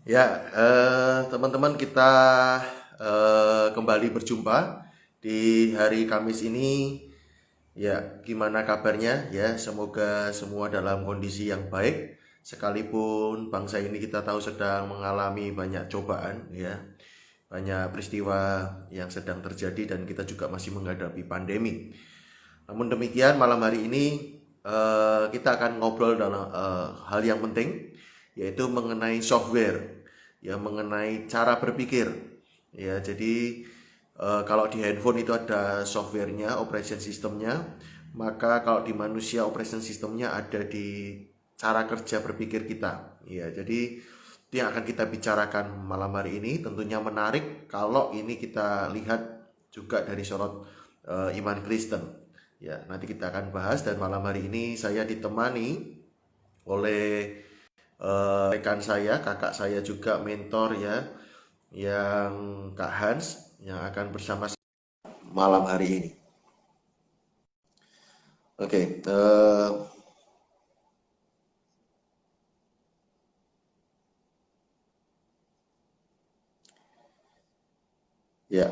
Ya, teman-teman kita kembali berjumpa di hari Kamis ini. Ya, gimana kabarnya? Ya, semoga semua dalam kondisi yang baik. Sekalipun bangsa ini kita tahu sedang mengalami banyak cobaan, ya, banyak peristiwa yang sedang terjadi dan kita juga masih menghadapi pandemi. Namun demikian, malam hari ini kita akan ngobrol dalam hal yang penting, yaitu mengenai software, ya, mengenai cara berpikir. Ya, jadi kalau di handphone itu ada softwarenya, operation systemnya, maka kalau di manusia operation systemnya ada di cara kerja berpikir kita. Ya, jadi itu yang akan kita bicarakan malam hari ini. Tentunya menarik kalau ini kita lihat juga dari sorot iman Kristen. Ya, nanti kita akan bahas dan malam hari ini saya ditemani oleh rekan saya, kakak saya juga mentor ya, yang Kak Hans yang akan bersama malam hari ini. Oke, ya.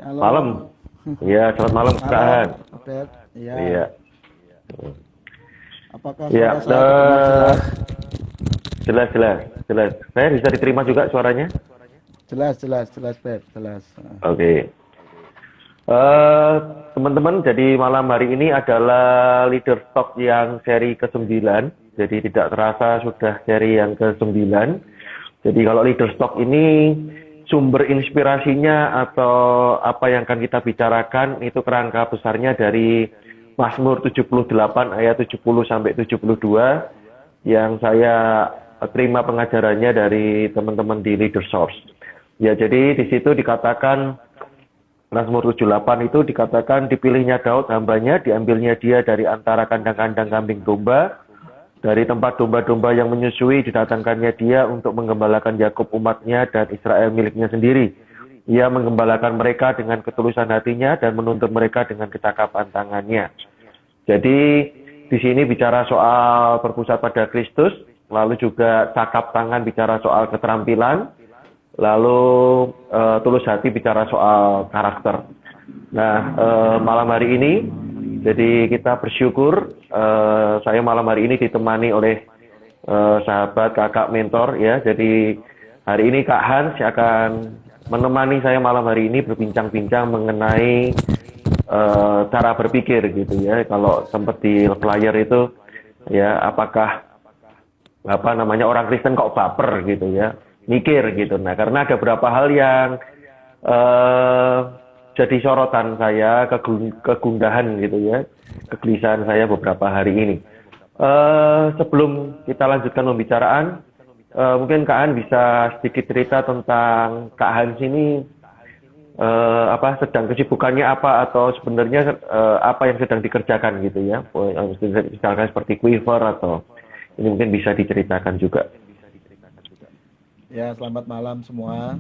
Malam. Halo, Iya, selamat malam Kak malam, Han. Abed. Ya, Iya. apakah Iya, suara saya terdengar jelas? jelas jelas jelas. Saya bisa diterima juga suaranya? Jelas, jelas, jelas, Bed, jelas. Oke. Eh, teman-teman, jadi malam hari ini adalah Leader Talk yang seri ke-9. Jadi tidak terasa sudah seri yang ke-9. Jadi kalau Leader Talk ini sumber inspirasinya atau apa yang akan kita bicarakan itu kerangka besarnya dari Mazmur 78 ayat 70 sampai 72 yang saya terima pengajarannya dari teman-teman di Leader Source. Ya, jadi di situ dikatakan Mazmur 78 itu dikatakan dipilihnya Daud hambanya, diambilnya dia dari antara kandang-kandang kambing domba, dari tempat domba-domba yang menyusui didatangkannya dia untuk menggembalakan Yakub umatnya dan Israel miliknya sendiri. Ia menggembalakan mereka dengan ketulusan hatinya dan menuntun mereka dengan kecakapan tangannya. Jadi di sini bicara soal berpusat pada Kristus, lalu juga cakap tangan bicara soal keterampilan, lalu tulus hati bicara soal karakter. Nah, malam hari ini, jadi kita bersyukur saya malam hari ini ditemani oleh sahabat kakak mentor ya. Jadi hari ini Kak Hans akan menemani saya malam hari ini berbincang-bincang mengenai cara berpikir gitu ya. Kalau sempat di flyer itu ya, apakah apa namanya orang Kristen kok baper gitu ya, mikir gitu. Nah, karena ada beberapa hal yang eh jadi sorotan saya, kegundahan gitu ya, kegelisahan saya beberapa hari ini. Sebelum kita lanjutkan pembicaraan, mungkin Kak Han bisa sedikit cerita tentang Kak Hans ini apa sedang kesibukannya apa atau sebenarnya apa yang sedang dikerjakan gitu ya, misalkan seperti Quiver atau ini mungkin bisa diceritakan juga. Ya, selamat malam semua.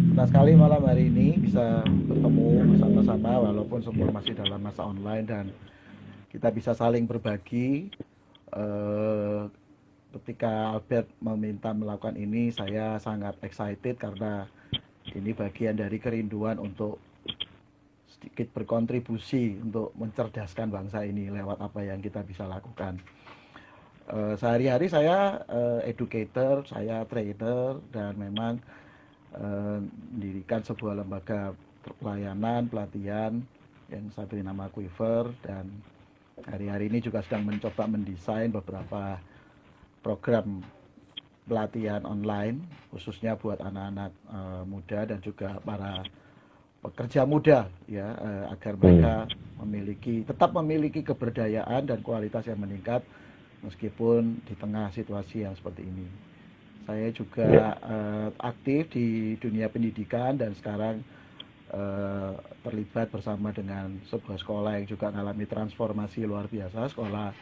Senang sekali malam hari ini bisa bertemu bersama-sama walaupun semua masih dalam masa online dan kita bisa saling berbagi. Eh, Ketika Albert meminta melakukan ini, saya sangat excited karena ini bagian dari kerinduan untuk sedikit berkontribusi untuk mencerdaskan bangsa ini lewat apa yang kita bisa lakukan. Sehari-hari saya educator, saya trainer, dan memang mendirikan sebuah lembaga pelayanan, pelatihan yang saya beri nama Quiver, dan hari-hari ini juga sedang mencoba mendesain beberapa program pelatihan online khususnya buat anak-anak muda dan juga para pekerja muda ya, agar mereka tetap memiliki keberdayaan dan kualitas yang meningkat meskipun di tengah situasi yang seperti ini. Saya Ya, juga aktif di dunia pendidikan dan sekarang terlibat bersama dengan sebuah sekolah yang juga mengalami transformasi luar biasa, sekolah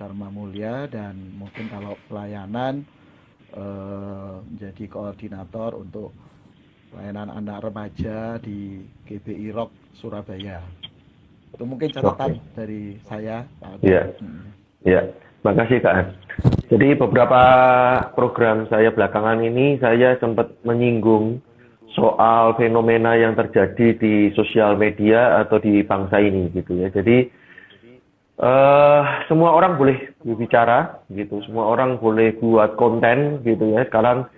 Dharma Mulia, dan mungkin kalau pelayanan menjadi koordinator untuk pelayanan anak remaja di GBI Rock Surabaya. Itu mungkin oke. catatan dari saya, Pak Albert. Ya, ya. Makasih Kak Han. Jadi beberapa program saya belakangan ini saya sempat menyinggung soal fenomena yang terjadi di sosial media atau di bangsa ini gitu ya. Jadi semua orang boleh berbicara gitu, semua orang boleh buat konten gitu ya. Sekarang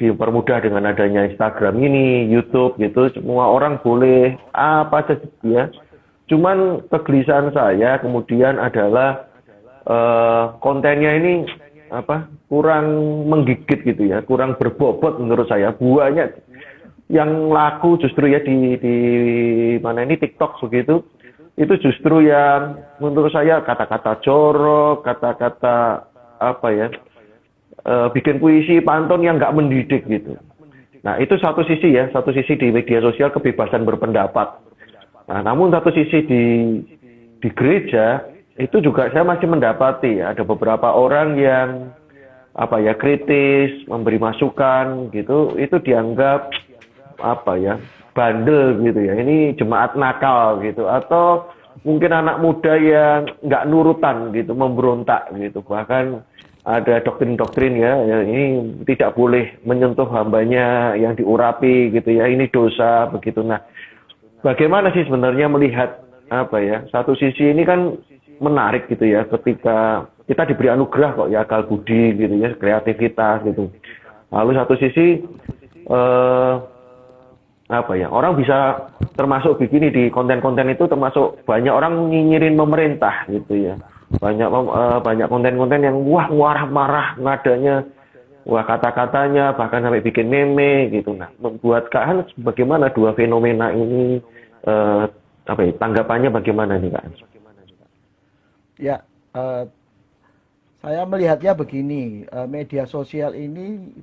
dipermudah dengan adanya Instagram ini, YouTube gitu, semua orang boleh apa saja ya. Cuman kegelisahan saya kemudian adalah kontennya ini kurang menggigit gitu ya, kurang berbobot menurut saya. Banyak yang laku justru ya di mana ini TikTok begitu, itu justru yang menurut saya kata-kata jorok, kata-kata bikin puisi pantun yang nggak mendidik gitu. Nah itu satu sisi ya, satu sisi di media sosial kebebasan berpendapat. Nah namun satu sisi di gereja itu juga saya masih mendapati ya, ada beberapa orang yang kritis, memberi masukan gitu, itu dianggap bandel gitu ya, ini jemaat nakal gitu, atau mungkin anak muda yang nggak nurutan gitu, memberontak gitu. Bahkan ada doktrin-doktrin ya, ini tidak boleh menyentuh hambanya yang diurapi gitu ya, ini dosa begitu. Nah bagaimana sih sebenarnya melihat satu sisi ini kan menarik gitu ya, ketika kita diberi anugerah kok ya, akal budi gitu ya, kreativitas gitu. Lalu satu sisi orang bisa termasuk begini di konten-konten itu, termasuk banyak orang nyinyirin pemerintah gitu ya. Banyak konten-konten yang marah-marah nadanya, kata-katanya bahkan sampai bikin meme gitu. Nah, membuat Kak Hans bagaimana dua fenomena ini, tanggapannya bagaimana nih Kak Hans? Ya, saya melihatnya begini, media sosial ini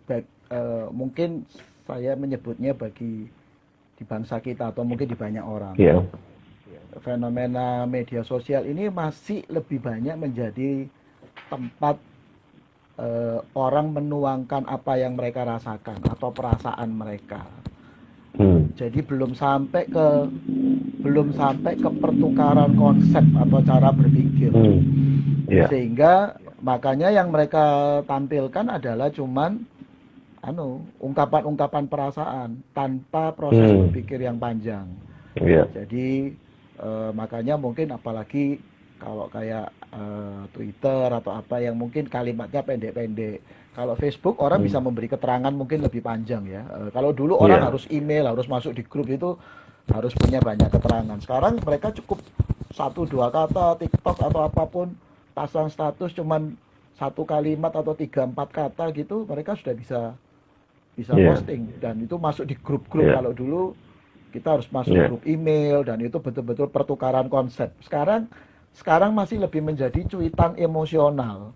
mungkin saya menyebutnya di bangsa kita atau mungkin di banyak orang. Yeah. Fenomena media sosial ini masih lebih banyak menjadi tempat orang menuangkan apa yang mereka rasakan atau perasaan mereka. Jadi belum sampai ke pertukaran konsep atau cara berpikir. Yeah. Sehingga makanya yang mereka tampilkan adalah cuman ungkapan-ungkapan perasaan tanpa proses berpikir yang panjang. Yeah. Jadi makanya mungkin apalagi kalau kayak Twitter atau apa yang mungkin kalimatnya pendek-pendek. Kalau Facebook orang bisa memberi keterangan mungkin lebih panjang ya. Kalau dulu orang harus email, harus masuk di grup itu harus punya banyak keterangan. Sekarang mereka cukup 1-2 kata, TikTok atau apapun, pasang status cuman 1 kalimat atau 3-4 kata gitu, mereka sudah bisa posting, dan itu masuk di grup-grup. Kalau dulu kita harus masuk grup email dan itu betul-betul pertukaran konsep. Sekarang masih lebih menjadi cuitan emosional,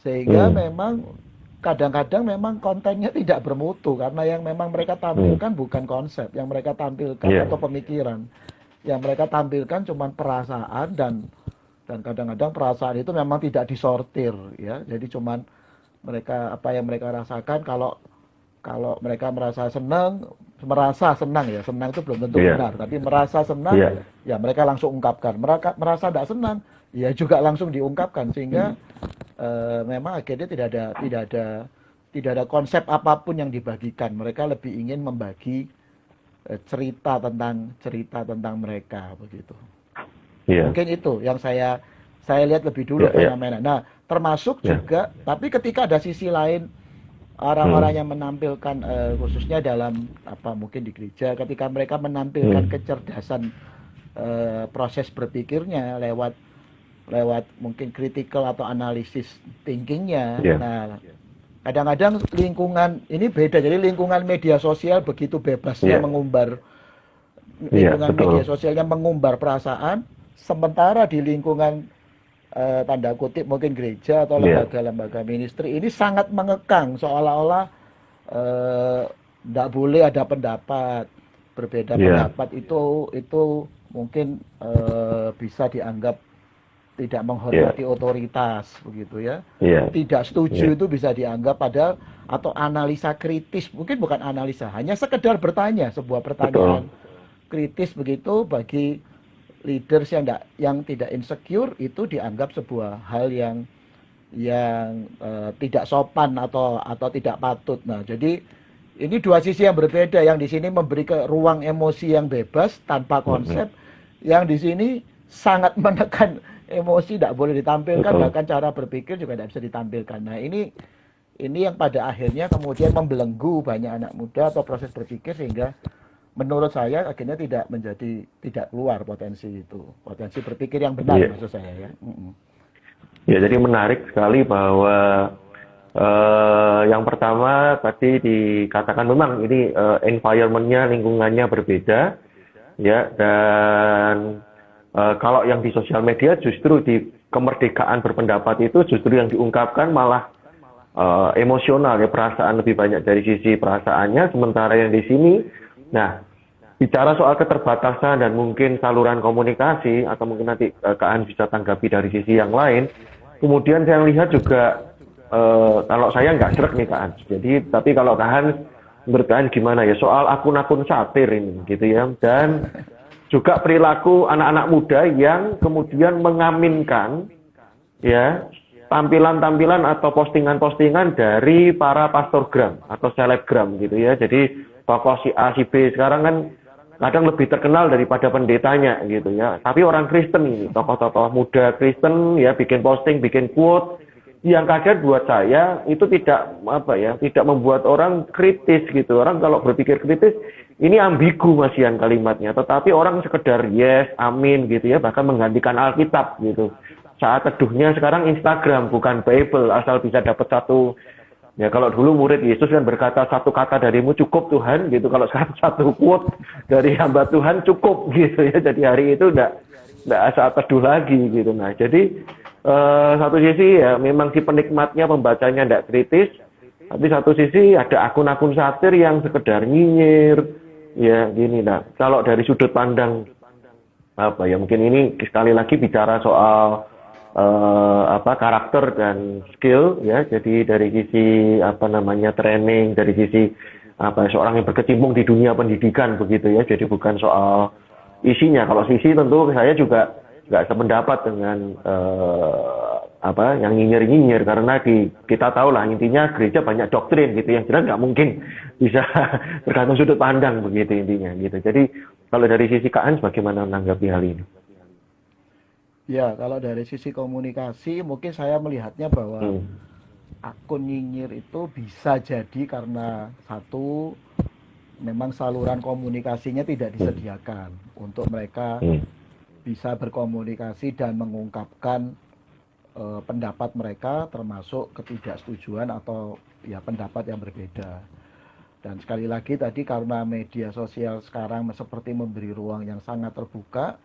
sehingga memang kadang-kadang memang kontennya tidak bermutu, karena yang memang mereka tampilkan bukan konsep, yang mereka tampilkan atau pemikiran, yang mereka tampilkan cuma perasaan, dan kadang-kadang perasaan itu memang tidak disortir ya. Jadi cuman mereka apa yang mereka rasakan. Kalau mereka merasa senang ya, senang itu belum tentu benar, tapi merasa senang ya mereka langsung ungkapkan. Merasa tidak senang ya juga langsung diungkapkan, sehingga memang akhirnya tidak ada konsep apapun yang dibagikan. Mereka lebih ingin membagi cerita tentang mereka begitu. Mungkin itu yang saya lihat lebih dulu fenomena. Nah, termasuk juga, tapi ketika ada sisi lain orang-orang yang menampilkan khususnya dalam mungkin di gereja, ketika mereka menampilkan kecerdasan proses berpikirnya lewat mungkin critical atau analisis thinkingnya. Nah, kadang-kadang lingkungan ini beda. Jadi lingkungan media sosial begitu bebasnya mengumbar, lingkungan media sosialnya mengumbar perasaan, sementara di lingkungan tanda kutip mungkin gereja atau lembaga-lembaga ministry ini sangat mengekang, seolah-olah tidak boleh ada pendapat berbeda. Pendapat itu mungkin bisa dianggap tidak menghormati otoritas begitu ya. Tidak setuju itu bisa dianggap padahal, atau analisa kritis, mungkin bukan analisa, hanya sekedar bertanya sebuah pertanyaan kritis begitu, bagi leaders yang tidak insecure itu dianggap sebuah hal yang tidak sopan atau tidak patut. Nah, jadi ini dua sisi yang berbeda. Yang di sini memberi ruang emosi yang bebas tanpa konsep, yang di sini sangat menekan emosi, tidak boleh ditampilkan, Betul. bahkan cara berpikir juga tidak bisa ditampilkan. Nah, ini yang pada akhirnya kemudian membelenggu banyak anak muda atau proses berpikir, sehingga menurut saya akhirnya tidak keluar potensi berpikir yang benar, Iya. maksud saya ya. Ya, jadi menarik sekali bahwa yang pertama tadi dikatakan memang ini environment-nya, lingkungannya berbeda, ya, dan kalau yang di sosial media justru di kemerdekaan berpendapat itu justru yang diungkapkan malah emosional, ya, perasaan lebih banyak dari sisi perasaannya, sementara yang di sini, nah, bicara soal keterbatasan dan mungkin saluran komunikasi, atau mungkin nanti Kak An bisa tanggapi dari sisi yang lain. Kemudian saya lihat juga kalau saya nggak srek nih Kak An. Jadi, tapi kalau Kak An, menurut Kak An gimana ya soal akun-akun satir ini, gitu ya, dan juga perilaku anak-anak muda yang kemudian mengaminkan, ya, tampilan-tampilan atau postingan-postingan dari para pastorgram atau selebgram, gitu ya. Jadi tokoh si A, si B sekarang kan kadang lebih terkenal daripada pendetanya, gitu ya. Tapi orang Kristen ini, tokoh-tokoh muda Kristen, ya, bikin posting, bikin quote, yang kaget buat saya itu tidak membuat orang kritis, gitu. Orang kalau berpikir kritis ini ambigu Masian kalimatnya, tetapi orang sekedar yes, amin, gitu ya, bahkan menggantikan Alkitab, gitu. Saat teduhnya sekarang Instagram bukan Bible, asal bisa dapat satu. Ya, kalau dulu murid Yesus kan berkata satu kata darimu cukup Tuhan, gitu. Kalau sekarang satu quote dari hamba Tuhan cukup, gitu ya. Jadi hari itu enggak asal teduh lagi, gitu. Nah, jadi satu sisi ya memang si penikmatnya pembacanya enggak kritis, tapi satu sisi ada akun-akun satir yang sekedar nyinyir, ya gini. Nah, kalau dari sudut pandang mungkin ini sekali lagi bicara soal karakter dan skill, ya. Jadi dari sisi training, dari sisi seorang yang berkecimpung di dunia pendidikan, begitu ya. Jadi bukan soal isinya. Kalau sisi tentu saya juga nggak sependapat dengan yang nyinyir-nyinyir, karena kita tahu lah intinya gereja banyak doktrin, gitu, yang jelas nggak mungkin bisa tergantung sudut pandang, begitu intinya, gitu. Jadi kalau dari sisi Kak Ans bagaimana menanggapi hal ini? Ya, kalau dari sisi komunikasi mungkin saya melihatnya bahwa akun nyinyir itu bisa jadi karena satu, memang saluran komunikasinya tidak disediakan untuk mereka bisa berkomunikasi dan mengungkapkan pendapat mereka, termasuk ketidaksetujuan atau ya pendapat yang berbeda. Dan sekali lagi tadi, karena media sosial sekarang seperti memberi ruang yang sangat terbuka,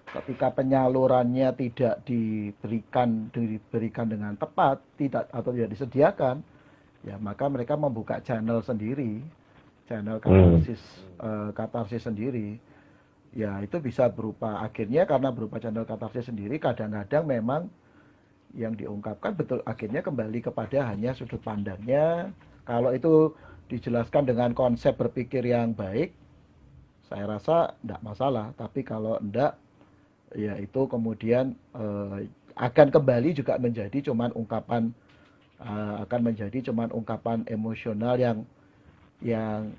ketika penyalurannya tidak diberikan dengan tepat, tidak disediakan, ya maka mereka membuka channel sendiri, channel katarsis sendiri. Ya, itu bisa berupa, akhirnya karena berupa channel katarsis sendiri, kadang-kadang memang yang diungkapkan betul akhirnya kembali kepada hanya sudut pandangnya. Kalau itu dijelaskan dengan konsep berpikir yang baik, saya rasa tidak masalah. Tapi kalau enggak, ya itu kemudian akan kembali juga menjadi cuman ungkapan emosional yang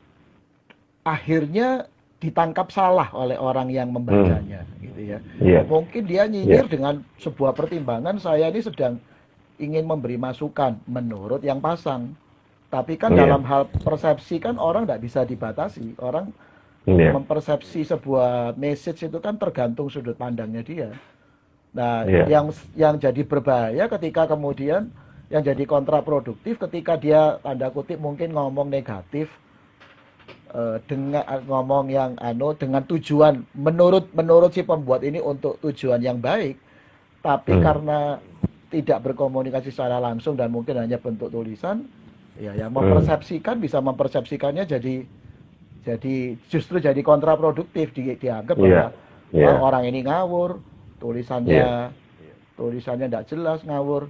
akhirnya ditangkap salah oleh orang yang membacanya, gitu ya. Mungkin dia nyinyir dengan sebuah pertimbangan, saya ini sedang ingin memberi masukan menurut yang pasang. Tapi kan dalam hal persepsi kan orang tidak bisa dibatasi. Orang mempersepsi sebuah message itu kan tergantung sudut pandangnya dia. Nah, yang jadi berbahaya ketika kemudian yang jadi kontraproduktif ketika dia tanda kutip mungkin ngomong negatif, dengan ngomong yang dengan tujuan menurut si pembuat ini untuk tujuan yang baik, tapi karena tidak berkomunikasi secara langsung dan mungkin hanya bentuk tulisan, ya yang bisa mempersepsikannya jadi justru jadi kontraproduktif, dianggap bahwa orang ini ngawur, tulisannya tidak jelas, ngawur.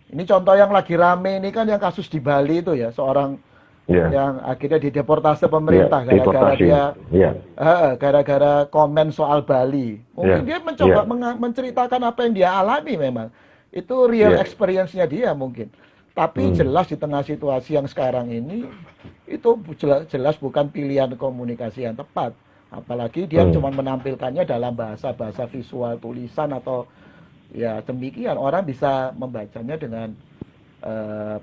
Ini contoh yang lagi rame ini kan yang kasus di Bali itu ya, seorang yang akhirnya dideportasi pemerintah gara-gara komen soal Bali. Mungkin dia mencoba menceritakan apa yang dia alami memang. Itu real Iya. experience-nya dia mungkin. Tapi Hmm. jelas di tengah situasi yang sekarang ini, itu jelas bukan pilihan komunikasi yang tepat. Apalagi dia Hmm. cuma menampilkannya dalam bahasa-bahasa visual tulisan atau ya demikian. Orang bisa membacanya dengan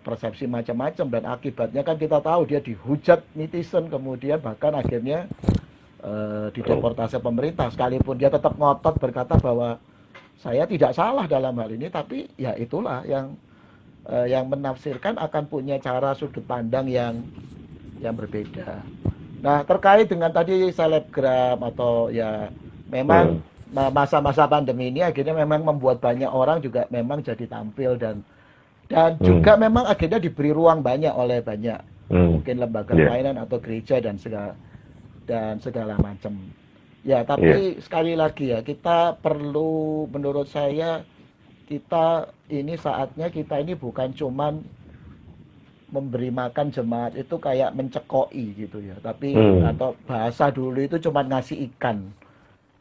persepsi macam-macam dan akibatnya kan kita tahu dia dihujat netizen kemudian bahkan akhirnya dideportasi pemerintah sekalipun dia tetap ngotot berkata bahwa saya tidak salah dalam hal ini tapi ya itulah yang menafsirkan akan punya cara sudut pandang yang berbeda. Nah, terkait dengan tadi selebgram atau ya memang Hmm. masa-masa pandemi ini akhirnya memang membuat banyak orang juga memang jadi tampil dan Hmm. juga memang akhirnya diberi ruang banyak oleh banyak Hmm. mungkin lembaga Iya. pelayanan atau gereja dan segala macam. Ya, Iya. tapi sekali lagi ya, kita perlu menurut saya kita ini saatnya kita ini bukan cuman memberi makan jemaat itu kayak mencekoi gitu ya, tapi Hmm. atau bahasa dulu itu cuman ngasih ikan.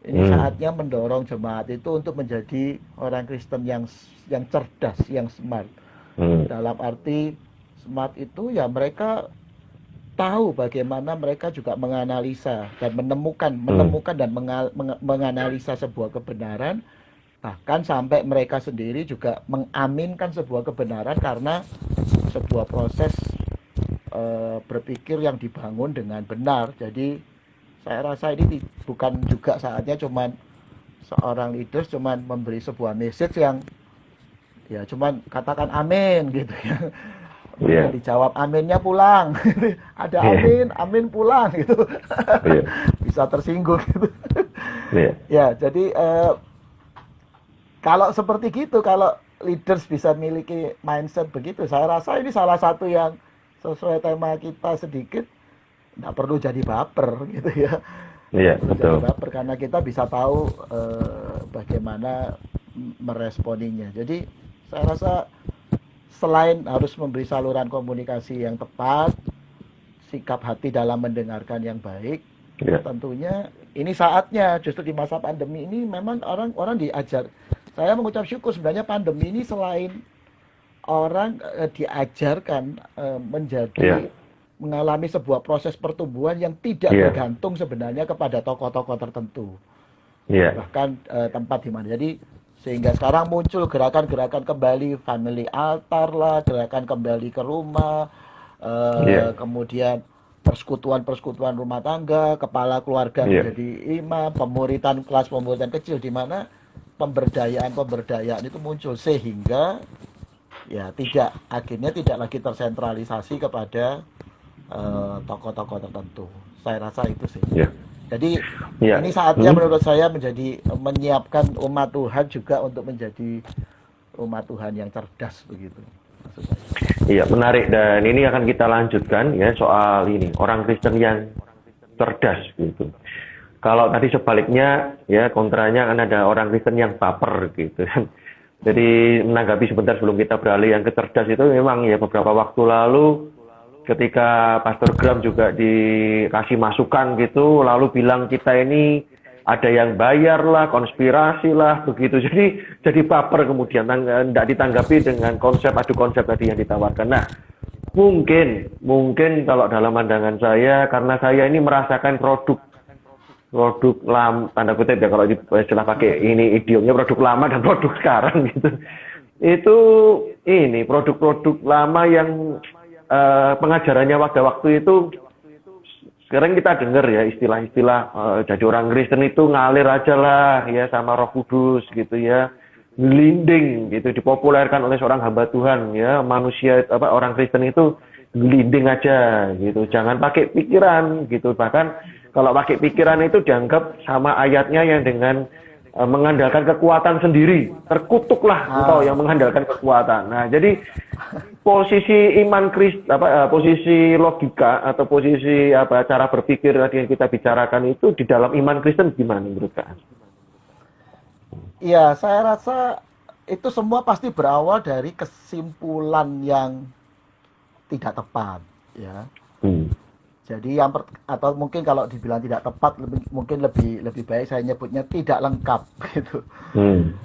Ini Hmm. saatnya mendorong jemaat itu untuk menjadi orang Kristen yang cerdas, yang smart. Hmm. Dalam arti smart itu ya mereka tahu bagaimana mereka juga menganalisa dan menemukan Hmm. menemukan dan menganalisa sebuah kebenaran bahkan sampai mereka sendiri juga mengaminkan sebuah kebenaran karena sebuah proses berpikir yang dibangun dengan benar. Jadi saya rasa ini bukan juga saatnya cuman seorang leader cuman memberi sebuah message yang ya cuman katakan amin gitu ya. Kemudian Iya. dijawab aminnya pulang. Ada Iya. amin, amin pulang gitu. Iya. Bisa tersinggung gitu. Iya. Ya, jadi kalau seperti gitu, kalau leaders bisa memiliki mindset begitu, saya rasa ini salah satu yang sesuai tema kita sedikit, nggak perlu jadi baper gitu ya. Iya, Nggak perlu jadi betul. baper karena kita bisa tahu bagaimana meresponinya. Jadi saya rasa selain harus memberi saluran komunikasi yang tepat, sikap hati dalam mendengarkan yang baik, Iya. tentunya ini saatnya justru di masa pandemi ini memang orang-orang diajar. Saya mengucap syukur sebenarnya pandemi ini selain orang diajarkan Iya. menjadi mengalami sebuah proses pertumbuhan yang tidak Iya. bergantung sebenarnya kepada tokoh-tokoh tertentu Iya. bahkan tempat di mana. Jadi sehingga sekarang muncul gerakan-gerakan kembali family altar lah, gerakan kembali ke rumah, Iya. kemudian persekutuan-persekutuan rumah tangga, kepala keluarga Iya. menjadi imam, pemuritan kelas pemuritan kecil di mana pemberdayaan itu muncul sehingga ya akhirnya tidak lagi tersentralisasi kepada tokoh-tokoh tertentu. Saya rasa itu sih. Iya. Jadi Iya. ini saatnya Hmm. menurut saya menjadi menyiapkan umat Tuhan juga untuk menjadi umat Tuhan yang cerdas begitu. Maksud saya. Iya, menarik dan ini akan kita lanjutkan ya soal ini orang Kristen yang cerdas gitu. Kalau tadi sebaliknya ya kontranya kan ada orang Kristen yang baper gitu kan. Jadi menanggapi sebentar sebelum kita beralih yang kecerdas itu memang ya beberapa waktu lalu ketika Pastor Gram juga dikasih masukan gitu lalu bilang kita ini ada yang bayar lah, konspirasi lah begitu. Jadi baper kemudian tidak ditanggapi dengan adu konsep tadi yang ditawarkan. Nah, mungkin kalau dalam pandangan saya karena saya ini merasakan produk lama tanda kutip ya kalau istilah pakai ini idiomnya produk lama dan produk sekarang gitu itu ini produk-produk lama yang pengajarannya pada waktu itu sekarang kita dengar ya istilah-istilah jadi orang Kristen itu ngalir aja lah ya sama Roh Kudus gitu ya gelinding gitu dipopulerkan oleh seorang hamba Tuhan ya manusia orang Kristen itu gelinding aja gitu jangan pakai pikiran gitu bahkan kalau pakai pikiran itu dianggap sama ayatnya yang dengan mengandalkan kekuatan sendiri. Terkutuklah engkau yang mengandalkan kekuatan. Nah, jadi posisi iman posisi logika atau posisi cara berpikir tadi yang kita bicarakan itu di dalam iman Kristen gimana menurut Kak? Iya, saya rasa itu semua pasti berawal dari kesimpulan yang tidak tepat, ya. Hmm. Jadi atau mungkin kalau dibilang tidak tepat, mungkin lebih baik saya nyebutnya tidak lengkap gitu.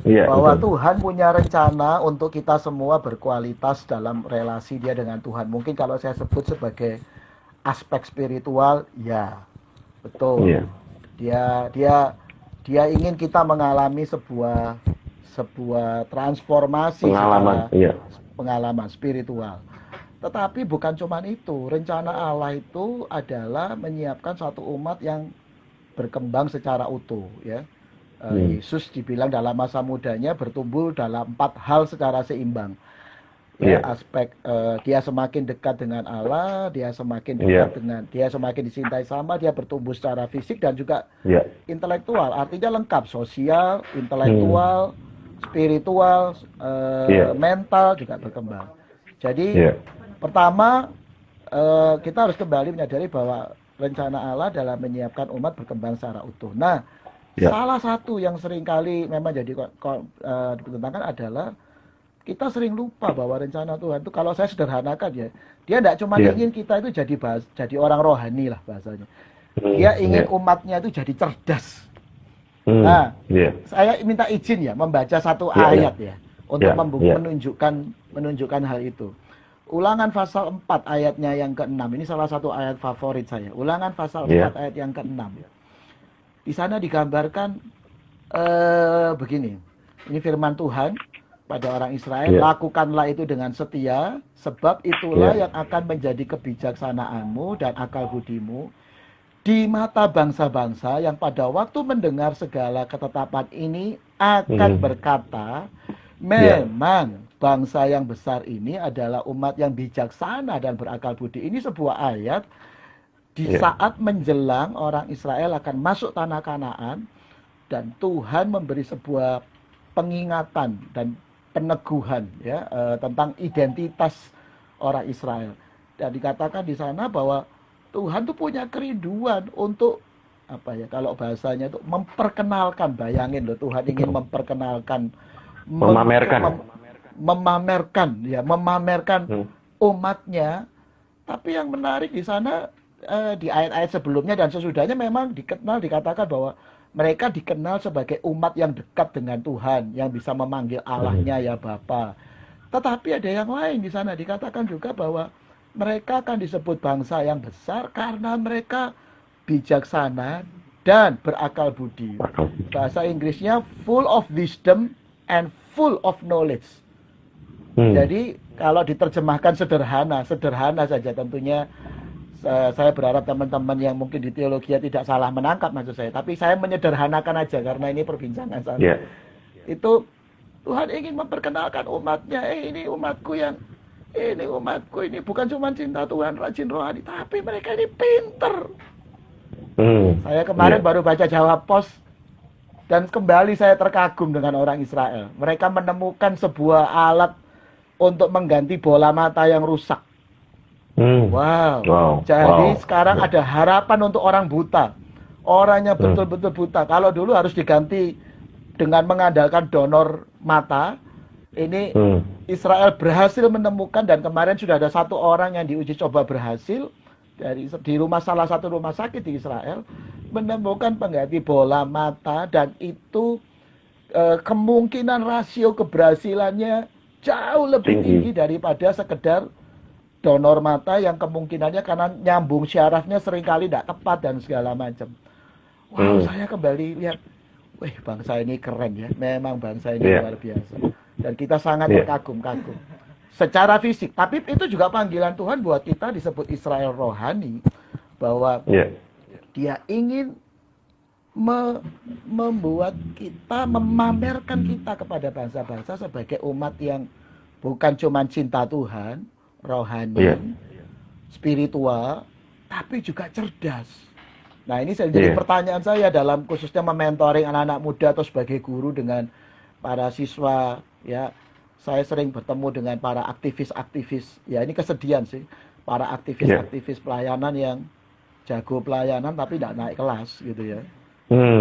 Iya, Bahwa betul. Tuhan punya rencana untuk kita semua berkualitas dalam relasi dia dengan Tuhan. Mungkin kalau saya sebut sebagai aspek spiritual, ya betul. Iya, Dia dia dia ingin kita mengalami sebuah sebuah transformasi pengalaman. secara Iya, pengalaman spiritual. Tetapi bukan cuma itu, rencana Allah itu adalah menyiapkan satu umat yang berkembang secara utuh, ya. Yesus dibilang dalam masa mudanya bertumbuh dalam 4 hal secara seimbang. Ya, iya, aspek dia semakin dekat dengan Allah, dia semakin iya, dekat dengan dia semakin dicintai sama, dia bertumbuh secara fisik dan juga iya, intelektual. Artinya lengkap, sosial, hmm, intelektual, spiritual, iya, mental juga berkembang. Jadi iya, pertama, kita harus kembali menyadari bahwa rencana Allah dalam menyiapkan umat berkembang secara utuh. Nah, iya, salah satu yang seringkali memang jadi dipertentangkan adalah kita sering lupa bahwa rencana Tuhan itu, kalau saya sederhanakan ya, dia tidak cuma iya, ingin kita itu jadi orang rohani lah bahasanya. hmm, Dia ingin iya, umatnya itu jadi cerdas. hmm, Nah, iya, saya minta izin ya membaca satu iya, iya, ayat ya untuk iya, iya, menunjukkan hal itu. Ulangan pasal 4 ayatnya yang ke-6. Ini salah satu ayat favorit saya. Ulangan pasal iya, 4 ayat yang ke-6. Di sana digambarkan begini. Ini firman Tuhan pada orang Israel, iya, lakukanlah itu dengan setia, sebab itulah iya, yang akan menjadi kebijaksanaanmu dan akal budimu di mata bangsa-bangsa yang pada waktu mendengar segala ketetapan ini akan hmm, berkata, iya, memang bangsa yang besar ini adalah umat yang bijaksana dan berakal budi. Ini sebuah ayat di iya, saat menjelang orang Israel akan masuk tanah Kanaan dan Tuhan memberi sebuah pengingatan dan peneguhan ya tentang identitas orang Israel. Dan dikatakan di sana bahwa Tuhan tuh punya kerinduan untuk apa ya, kalau bahasanya itu memperkenalkan, bayangin loh, Tuhan ingin memperkenalkan memamerkan. memamerkan Hmm, umatnya. Tapi yang menarik di sana di ayat-ayat sebelumnya dan sesudahnya memang dikatakan bahwa mereka dikenal sebagai umat yang dekat dengan Tuhan, yang bisa memanggil Allahnya ya Bapa. Tetapi ada yang lain di sana, dikatakan juga bahwa mereka akan disebut bangsa yang besar karena mereka bijaksana dan berakal budi. bakal. Bahasa Inggrisnya full of wisdom and full of knowledge. Hmm, Jadi kalau diterjemahkan sederhana saja tentunya, saya berharap teman-teman yang mungkin di teologi tidak salah menangkap maksud saya. Tapi saya menyederhanakan aja karena ini perbincangan santai. iya, Itu Tuhan ingin memperkenalkan umatnya. Ini umatku ini bukan cuma cinta Tuhan, rajin rohani, tapi mereka ini pinter. hmm, Saya iya, kemarin baru baca Jawab Pos dan kembali saya terkagum dengan orang Israel. Mereka menemukan sebuah alat untuk mengganti bola mata yang rusak. hmm, Wow. wow, Jadi wow, sekarang iya, ada harapan untuk orang buta. Orangnya hmm, betul-betul buta. Kalau dulu harus diganti dengan mengandalkan donor mata. Ini hmm, Israel berhasil menemukan dan kemarin sudah ada satu orang yang diuji coba berhasil di salah satu rumah sakit di Israel menemukan pengganti bola mata dan itu kemungkinan rasio keberhasilannya jauh lebih tinggi. tinggi daripada sekedar donor mata yang kemungkinannya karena nyambung syarafnya seringkali tidak tepat dan segala macam. Wow, Hmm, saya kembali lihat, wih, bangsa ini keren ya. Memang bangsa ini iya, luar biasa. Dan kita sangat iya, terkagum-kagum. Secara fisik, tapi itu juga panggilan Tuhan buat kita disebut Israel rohani. Bahwa iya, dia ingin membuat kita, memamerkan kita kepada bangsa-bangsa sebagai umat yang bukan cuma cinta Tuhan, iya, rohani, spiritual, tapi juga cerdas. Nah, ini jadi iya, pertanyaan saya dalam khususnya mementoring anak-anak muda atau sebagai guru dengan para siswa ya. Saya sering bertemu dengan para aktivis-aktivis. Ya, ini kesedihan sih. Para iya, aktivis-aktivis pelayanan yang jago pelayanan tapi tidak naik kelas gitu ya.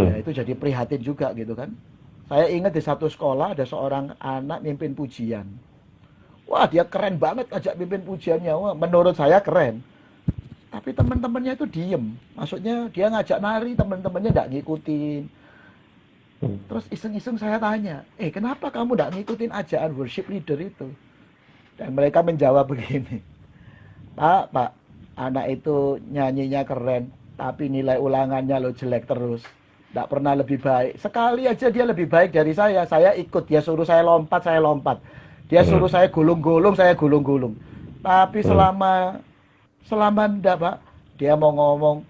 Ya, hmm, itu jadi prihatin juga gitu kan. Saya ingat di satu sekolah ada seorang anak mimpin pujian. Wah, dia keren banget ajak pimpin pujiannya. Wah, menurut saya keren. tapi teman-temannya itu diem. Maksudnya dia ngajak nari, teman-temannya nggak ngikutin. Terus iseng-iseng saya tanya, kenapa kamu nggak ngikutin ajakan worship leader itu? Dan mereka menjawab begini, Pak, anak itu nyanyinya keren, tapi nilai ulangannya lo jelek terus. Nggak pernah lebih baik. Sekali aja dia lebih baik dari saya ikut. Dia suruh saya lompat, saya lompat. Dia suruh saya gulung-gulung, saya gulung-gulung. Tapi selama enggak, Pak, dia ngomong,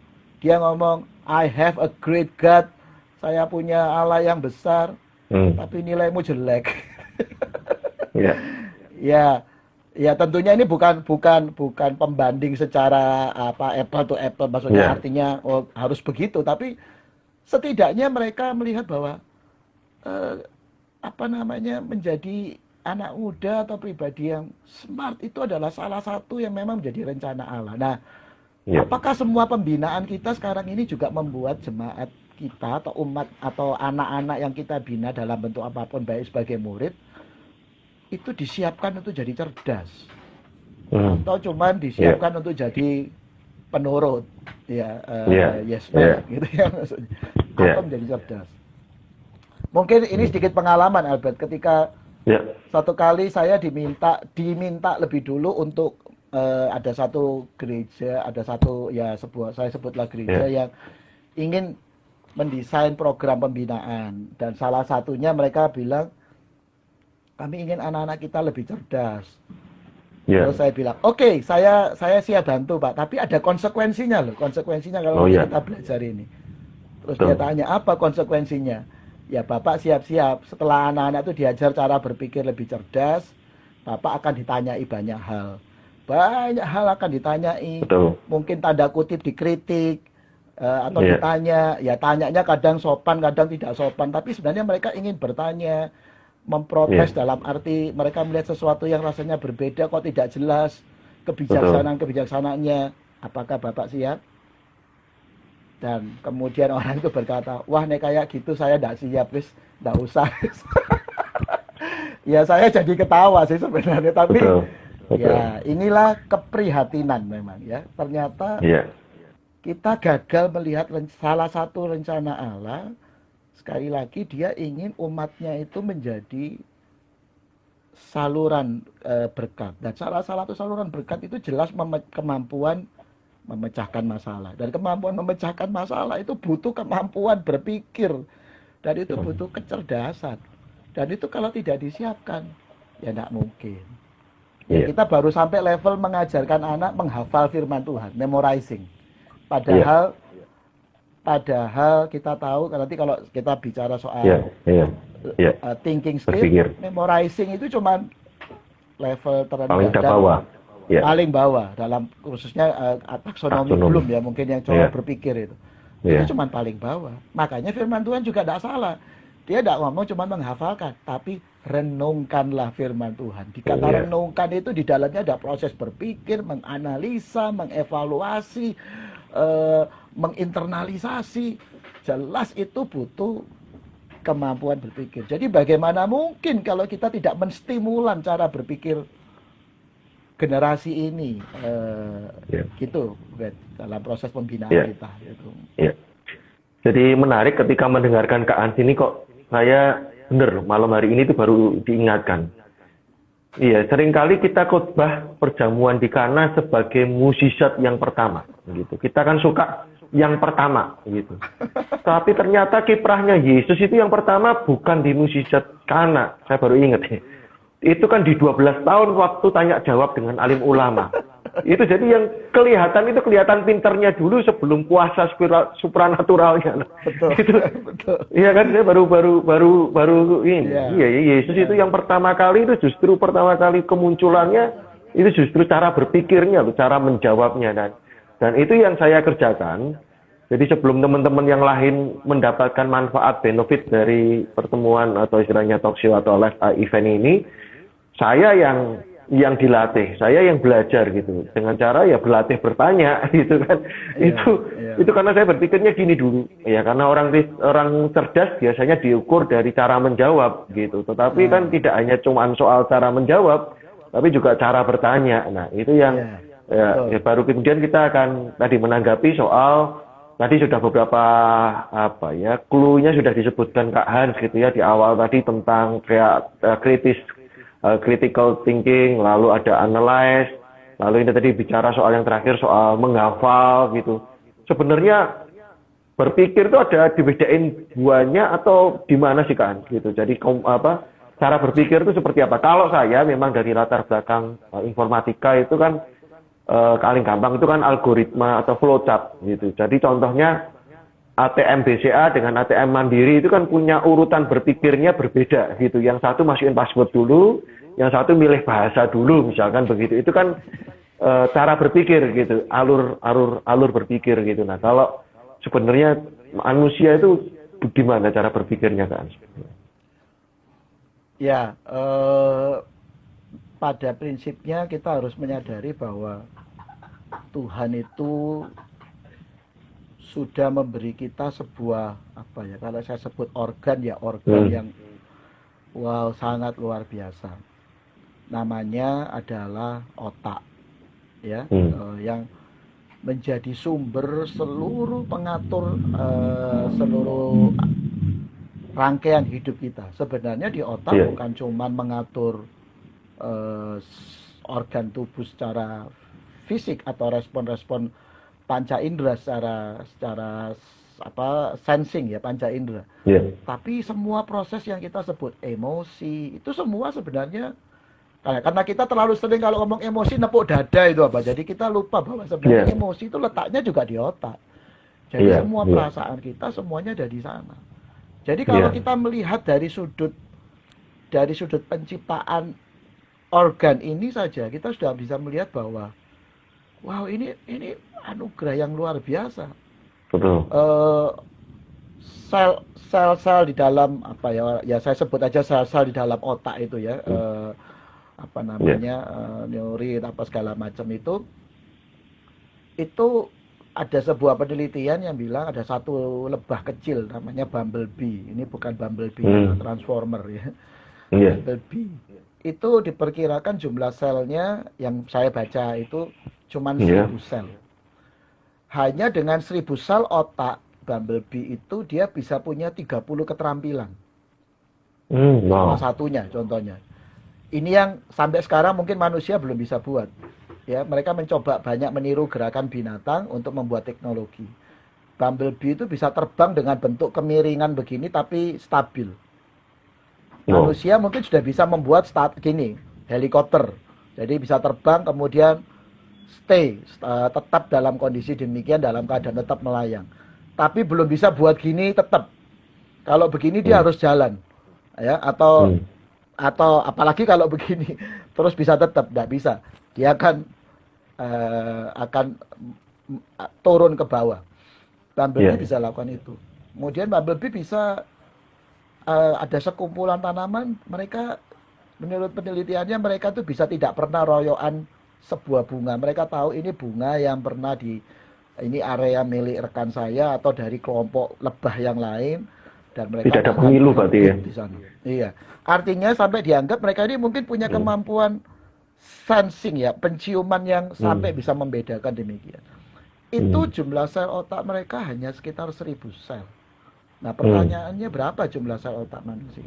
I have a great God. Saya punya Allah yang besar, tapi nilaimu jelek. Ya. Ya tentunya ini bukan pembanding secara apple to apple, maksudnya artinya harus begitu, tapi setidaknya mereka melihat bahwa menjadi anak muda atau pribadi yang smart itu adalah salah satu yang memang menjadi rencana Allah. Nah, apakah semua pembinaan kita sekarang ini juga membuat jemaat kita atau umat atau anak-anak yang kita bina dalam bentuk apapun, baik sebagai murid, itu disiapkan untuk jadi cerdas, atau cuman disiapkan untuk jadi penurut, yes man, gitu ya maksudnya, atau menjadi cerdas. Mungkin ini sedikit pengalaman, Albert, ketika satu kali saya diminta lebih dulu untuk ada satu gereja, saya sebutlah gereja yang ingin mendesain program pembinaan, dan salah satunya mereka bilang kami ingin anak-anak kita lebih cerdas. Terus saya bilang, oke, saya siap bantu, Pak, tapi ada konsekuensinya loh, kalau kita belajar ini. Terus dia tanya, apa konsekuensinya? Ya Bapak siap-siap, setelah anak-anak itu diajar cara berpikir lebih cerdas, Bapak akan ditanyai banyak hal akan ditanyai. Mungkin tanda kutip dikritik, atau ditanya, ya tanyanya kadang sopan, kadang tidak sopan, tapi sebenarnya mereka ingin bertanya, memprotes dalam arti mereka melihat sesuatu yang rasanya berbeda, kok tidak jelas kebijaksanaannya. Apakah Bapak siap? Dan kemudian orang itu berkata, wah nek kayak gitu saya tidak siap, wis tidak usah. Ya saya jadi ketawa sih sebenarnya, tapi ya inilah keprihatinan memang ya. Ternyata kita gagal melihat salah satu rencana Allah. Sekali lagi dia ingin umatnya itu menjadi saluran berkat. Dan salah satu saluran berkat itu jelas kemampuan memecahkan masalah. Dan kemampuan memecahkan masalah itu butuh kemampuan berpikir. Dan itu butuh kecerdasan. Dan itu kalau tidak disiapkan, ya tidak mungkin. Ya, kita baru sampai level mengajarkan anak menghafal firman Tuhan, memorizing. Padahal kita tahu nanti kalau kita bicara soal thinking skill, memorizing itu cuma level terendah, paling bawah dalam khususnya taksonomi belum ya, mungkin yang coba berpikir itu cuma paling bawah. Makanya firman Tuhan juga tidak salah, dia tidak ngomong cuma menghafalkan, tapi renungkanlah firman Tuhan. Dikata renungkan itu di dalamnya ada proses berpikir, menganalisa, mengevaluasi, menginternalisasi. Jelas itu butuh kemampuan berpikir. Jadi bagaimana mungkin kalau kita tidak menstimulan cara berpikir generasi ini gitu, dalam proses pembinaan kita gitu. Jadi menarik ketika mendengarkan Kak Hans ini, kok saya benar malam hari ini itu baru diingatkan. Iya, seringkali kita khotbah perjamuan di Kana sebagai mukjizat yang pertama, gitu. Kita kan suka yang pertama, gitu. Tapi ternyata kiprahnya Yesus itu yang pertama bukan di mukjizat Kana. Saya baru ingat. Itu kan di 12 tahun waktu tanya jawab dengan alim ulama. Itu jadi yang kelihatan pinternya dulu sebelum kuasa supranaturalnya. Betul. Itu, betul. Iya kan, saya baru ini. Iya, Yesus itu yang pertama kali itu justru pertama kali kemunculannya itu justru cara berpikirnya, cara menjawabnya, dan itu yang saya kerjakan. Jadi sebelum teman-teman yang lain mendapatkan manfaat benefit dari pertemuan atau istilahnya talk show atau live event ini, saya yang dilatih, saya yang belajar gitu, dengan cara ya berlatih bertanya gitu kan. Itu karena saya berpikirnya gini dulu ya, karena orang cerdas biasanya diukur dari cara menjawab gitu, tetapi kan tidak hanya cuma soal cara menjawab, tapi juga cara bertanya. Nah itu yang Ya, Betul. ya, baru kemudian kita akan tadi menanggapi soal tadi sudah beberapa apa ya, clue-nya sudah disebutkan Kak Hans gitu ya di awal tadi tentang kayak critical thinking, lalu ada analyze, lalu ini tadi bicara soal yang terakhir soal menghafal gitu. Sebenarnya berpikir itu ada dibedain duanya atau di mana sih Kak Hans gitu. Jadi cara berpikir itu seperti apa? Kalau saya memang dari latar belakang informatika itu kan paling gampang itu kan algoritma atau flowchart gitu. Jadi contohnya ATM BCA dengan ATM Mandiri itu kan punya urutan berpikirnya berbeda gitu. Yang satu masukin password dulu, yang satu milih bahasa dulu misalkan begitu. Itu kan cara berpikir gitu, alur berpikir gitu. Nah, kalau sebenarnya manusia itu gimana cara berpikirnya kan? Ya, pada prinsipnya kita harus menyadari bahwa Tuhan itu sudah memberi kita sebuah apa ya, kalau saya sebut organ ya organ Hmm. yang wow sangat luar biasa. Namanya adalah otak ya, Hmm. yang menjadi sumber seluruh pengatur seluruh rangkaian hidup kita. Sebenarnya di otak Iya. bukan cuman mengatur organ tubuh secara fisik atau respon-respon panca indera secara apa sensing ya panca indera. Iya. Tapi semua proses yang kita sebut emosi itu semua sebenarnya karena kita terlalu sering kalau ngomong emosi nepuk dada itu apa. Jadi kita lupa bahwa sebenarnya Iya. emosi itu letaknya juga di otak. Jadi Iya. semua Iya. perasaan kita semuanya ada di sana. Jadi kalau Iya. kita melihat dari sudut penciptaan organ ini saja kita sudah bisa melihat bahwa wow ini anugerah yang luar biasa. Betul. Eh, sel-sel di dalam apa ya saya sebut aja sel-sel di dalam otak itu ya apa Iya. namanya neurin apa segala macam itu ada sebuah penelitian yang bilang ada satu lebah kecil namanya bumblebee. Ini bukan bumblebee Hmm. transformer ya. Iya. Bumblebee itu diperkirakan jumlah selnya yang saya baca itu cuman Iya. 1000 sel. Hanya dengan 1000 sel otak bumblebee itu dia bisa punya 30 keterampilan. Salah Wow. satunya contohnya. Ini yang sampai sekarang mungkin manusia belum bisa buat. Ya, mereka mencoba banyak meniru gerakan binatang untuk membuat teknologi. Bumblebee itu bisa terbang dengan bentuk kemiringan begini tapi stabil. Wow. Manusia mungkin sudah bisa membuat gini, helikopter. Jadi bisa terbang kemudian tetap dalam kondisi demikian dalam keadaan tetap melayang. Tapi belum bisa buat gini tetap. Kalau begini dia Hmm. harus jalan. Ya, atau Hmm. apalagi kalau begini terus bisa tetap tidak bisa. Dia akan turun ke bawah. Bumblebee Iya. bisa lakukan itu. Kemudian Bumblebee bisa ada sekumpulan tanaman, mereka menurut penelitiannya mereka tuh bisa tidak pernah royokan sebuah bunga. Mereka tahu ini bunga yang pernah ini area milik rekan saya atau dari kelompok lebah yang lain dan mereka Tidak ada akan pemilu berarti ya. ngebit di sana. Iya. Artinya sampai dianggap mereka ini mungkin punya kemampuan sensing ya, penciuman yang sampai bisa membedakan demikian. Itu jumlah sel otak mereka hanya sekitar 1000 sel. Nah, pertanyaannya berapa jumlah sel otak manusia?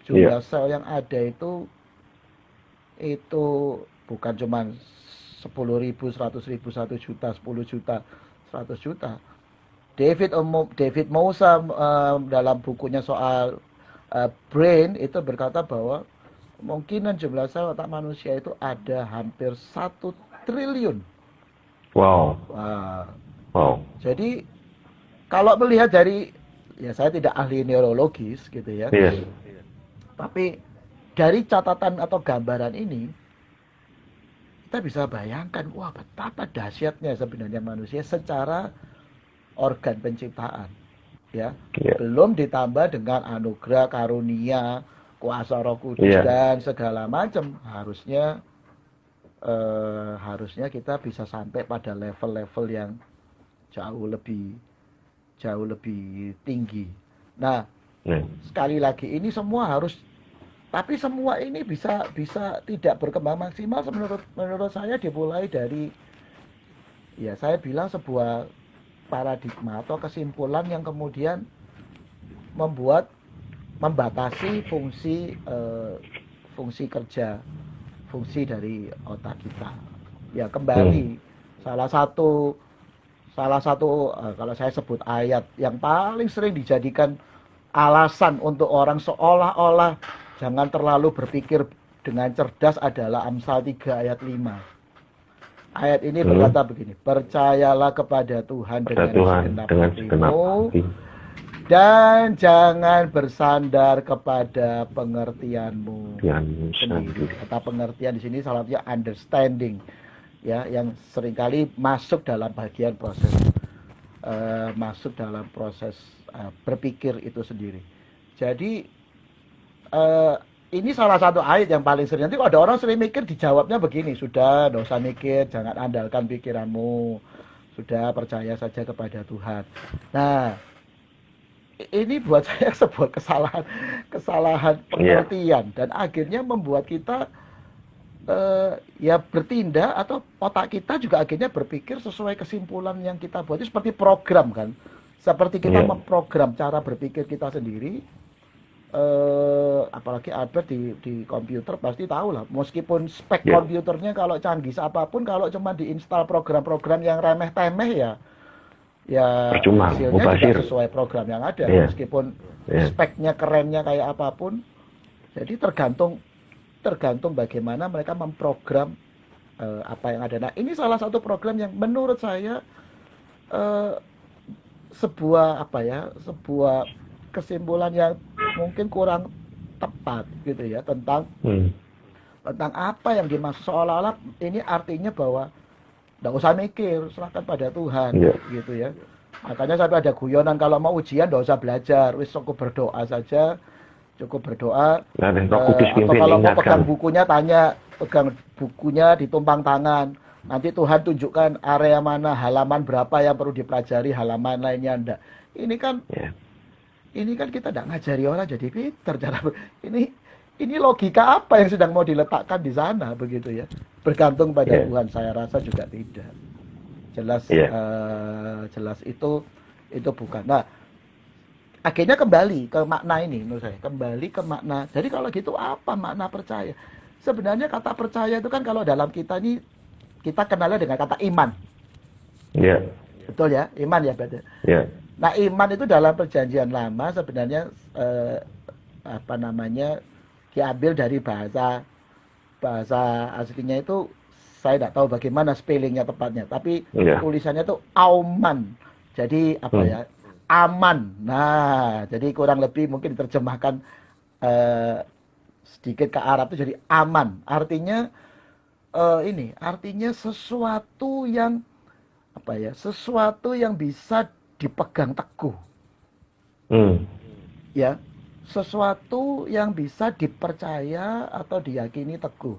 Jumlah sel yang ada itu bukan cuma 10.000, 100.000, 1 juta, 10 juta, 100 juta. David Mousa dalam bukunya soal brain itu berkata bahwa kemungkinan jumlah sel otak manusia itu ada hampir 1 triliun. Wow. Wah. Wow. Jadi kalau melihat dari ya saya tidak ahli neurologis gitu ya. Iya. Tapi dari catatan atau gambaran ini kita bisa bayangkan wah betapa dahsyatnya sebenarnya manusia secara organ penciptaan ya. Iya. Belum ditambah dengan anugerah karunia kuasa Roh Kudus Iya. dan segala macam. Harusnya kita bisa sampai pada level-level yang jauh lebih tinggi. Nah, sekali lagi ini semua harus Tapi semua ini bisa tidak berkembang maksimal menurut saya dimulai dari, ya saya bilang, sebuah paradigma atau kesimpulan yang kemudian membatasi fungsi kerja, fungsi dari otak kita. Ya kembali, salah satu kalau saya sebut ayat yang paling sering dijadikan alasan untuk orang seolah-olah jangan terlalu berpikir dengan cerdas adalah Amsal 3 ayat 5. Ayat ini berkata begini, percayalah kepada Tuhan dengan segenap hatimu dan jangan bersandar kepada pengertianmu sendiri. Kata pengertian di sini salah satunya understanding, ya, yang seringkali masuk dalam bagian proses berpikir itu sendiri. Jadi ini salah satu ayat yang paling sering. Nanti kalau ada orang sering mikir, dijawabnya begini, sudah, tidak usah mikir, jangan andalkan pikiranmu, sudah percaya saja kepada Tuhan. Nah, ini buat saya sebuah kesalahan pengertian, dan akhirnya membuat kita ya bertindak, atau otak kita juga akhirnya berpikir sesuai kesimpulan yang kita buat. Itu seperti program kan, seperti kita memprogram cara berpikir kita sendiri. Apalagi Albert di komputer pasti tahu lah, meskipun spek komputernya kalau canggih apapun, kalau cuma diinstal program-program yang remeh-temeh ya percuma, hasilnya tidak sesuai program yang ada, meskipun speknya kerennya kayak apapun. Jadi tergantung bagaimana mereka memprogram apa yang ada. Nah, ini salah satu program yang menurut saya sebuah kesimpulan yang mungkin kurang tepat gitu ya, tentang apa yang dimaksud, seolah-olah ini artinya bahwa tidak usah mikir, serahkan pada Tuhan gitu ya. Makanya sampai ada guyonan, kalau mau ujian tidak usah belajar, wis cukup berdoa saja, atau kalau mau pegang bukunya pegang bukunya ditumpang tangan, nanti Tuhan tunjukkan area mana, halaman berapa yang perlu dipelajari, halaman lainnya enggak. Ini kan kita tidak ngajari orang jadi pinter. Ini logika apa yang sedang mau diletakkan di sana, begitu ya? Bergantung pada Tuhan, saya rasa juga tidak. Jelas itu bukan. Nah, akhirnya kembali ke makna ini, menurut saya. Kembali ke makna. Jadi kalau gitu apa makna percaya? Sebenarnya kata percaya itu kan kalau dalam kita ini, kita kenalnya dengan kata iman. Betul ya? Iman ya, berarti. Nah, iman itu dalam perjanjian lama sebenarnya diambil dari bahasa aslinya itu, saya tidak tahu bagaimana spellingnya tepatnya, tapi tulisannya itu auman. Jadi aman. Nah, jadi kurang lebih mungkin diterjemahkan sedikit ke Arab itu jadi aman. Artinya artinya sesuatu yang bisa dipegang teguh, ya, sesuatu yang bisa dipercaya atau diyakini teguh.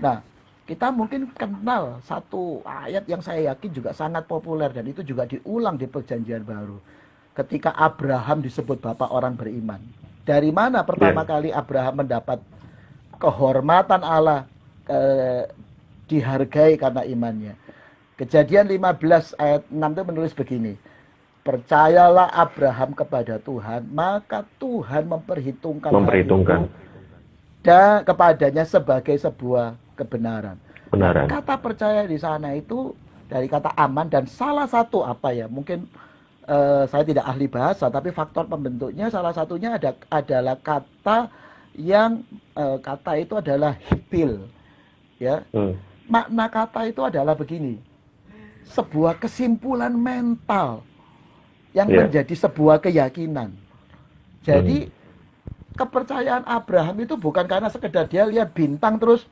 Nah, kita mungkin kenal satu ayat yang saya yakin juga sangat populer, dan itu juga diulang di Perjanjian Baru, ketika Abraham disebut bapak orang beriman. Dari mana pertama kali Abraham mendapat kehormatan Allah, dihargai karena imannya? Kejadian 15 ayat 6 itu menulis begini, percayalah Abraham kepada Tuhan, maka Tuhan memperhitungkan dan kepadanya sebagai sebuah kebenaran. Kata percaya di sana itu dari kata aman, dan salah satu mungkin saya tidak ahli bahasa, tapi faktor pembentuknya salah satunya adalah kata yang kata itu adalah hipil, ya. Makna kata itu adalah begini, sebuah kesimpulan mental yang menjadi sebuah keyakinan. Jadi kepercayaan Abraham itu bukan karena sekedar dia lihat bintang terus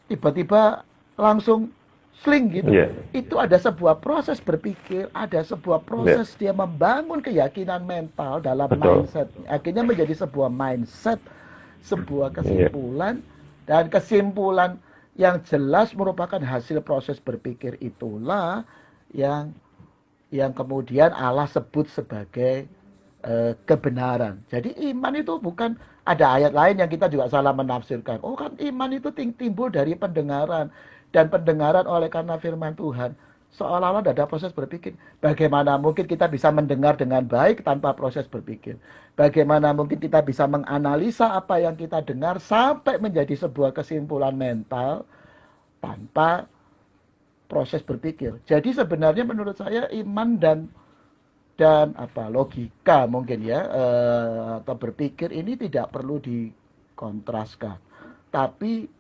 tiba-tiba langsung sling gitu. Itu ada sebuah proses berpikir, ada sebuah proses dia membangun keyakinan mental dalam mindset. Akhirnya menjadi sebuah mindset, sebuah kesimpulan, dan kesimpulan yang jelas merupakan hasil proses berpikir itulah yang kemudian Allah sebut sebagai kebenaran. Jadi iman itu bukan, ada ayat lain yang kita juga salah menafsirkan. Oh kan iman itu timbul dari pendengaran, dan pendengaran oleh karena firman Tuhan. Seolah-olah tidak ada proses berpikir. Bagaimana mungkin kita bisa mendengar dengan baik tanpa proses berpikir? Bagaimana mungkin kita bisa menganalisa apa yang kita dengar sampai menjadi sebuah kesimpulan mental tanpa proses berpikir? Jadi sebenarnya menurut saya iman dan apa logika mungkin ya, atau berpikir ini tidak perlu dikontraskan. Tapi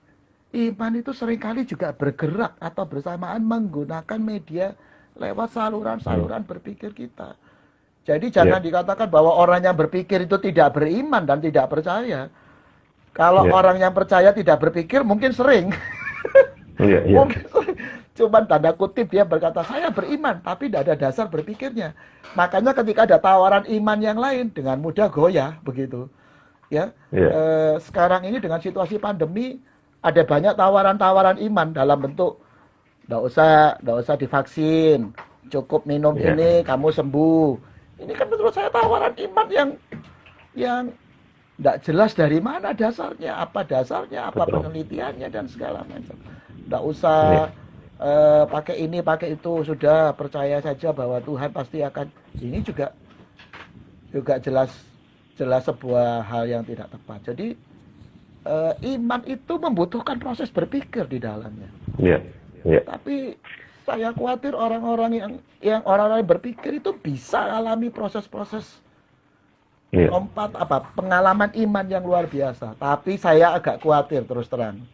iman itu seringkali juga bergerak atau bersamaan menggunakan media lewat saluran-saluran berpikir kita. Jadi jangan dikatakan bahwa orang yang berpikir itu tidak beriman dan tidak percaya. Kalau orang yang percaya tidak berpikir mungkin sering. Mungkin sering. Cuman tanda kutip dia berkata saya beriman tapi tidak ada dasar berpikirnya. Makanya ketika ada tawaran iman yang lain dengan mudah goyah begitu. Ya. Sekarang ini dengan situasi pandemi ada banyak tawaran-tawaran iman dalam bentuk enggak usah divaksin, cukup minum ini kamu sembuh. Ini kan menurut saya tawaran iman yang enggak jelas dari mana dasarnya, apa penelitiannya dan segala macam. Enggak usah pakai ini, pakai itu, sudah percaya saja bahwa Tuhan pasti akan. Ini juga jelas sebuah hal yang tidak tepat. Jadi iman itu membutuhkan proses berpikir di dalamnya. Tapi saya khawatir orang-orang yang berpikir itu bisa alami proses-proses pengalaman iman yang luar biasa. Tapi saya agak khawatir terus terang.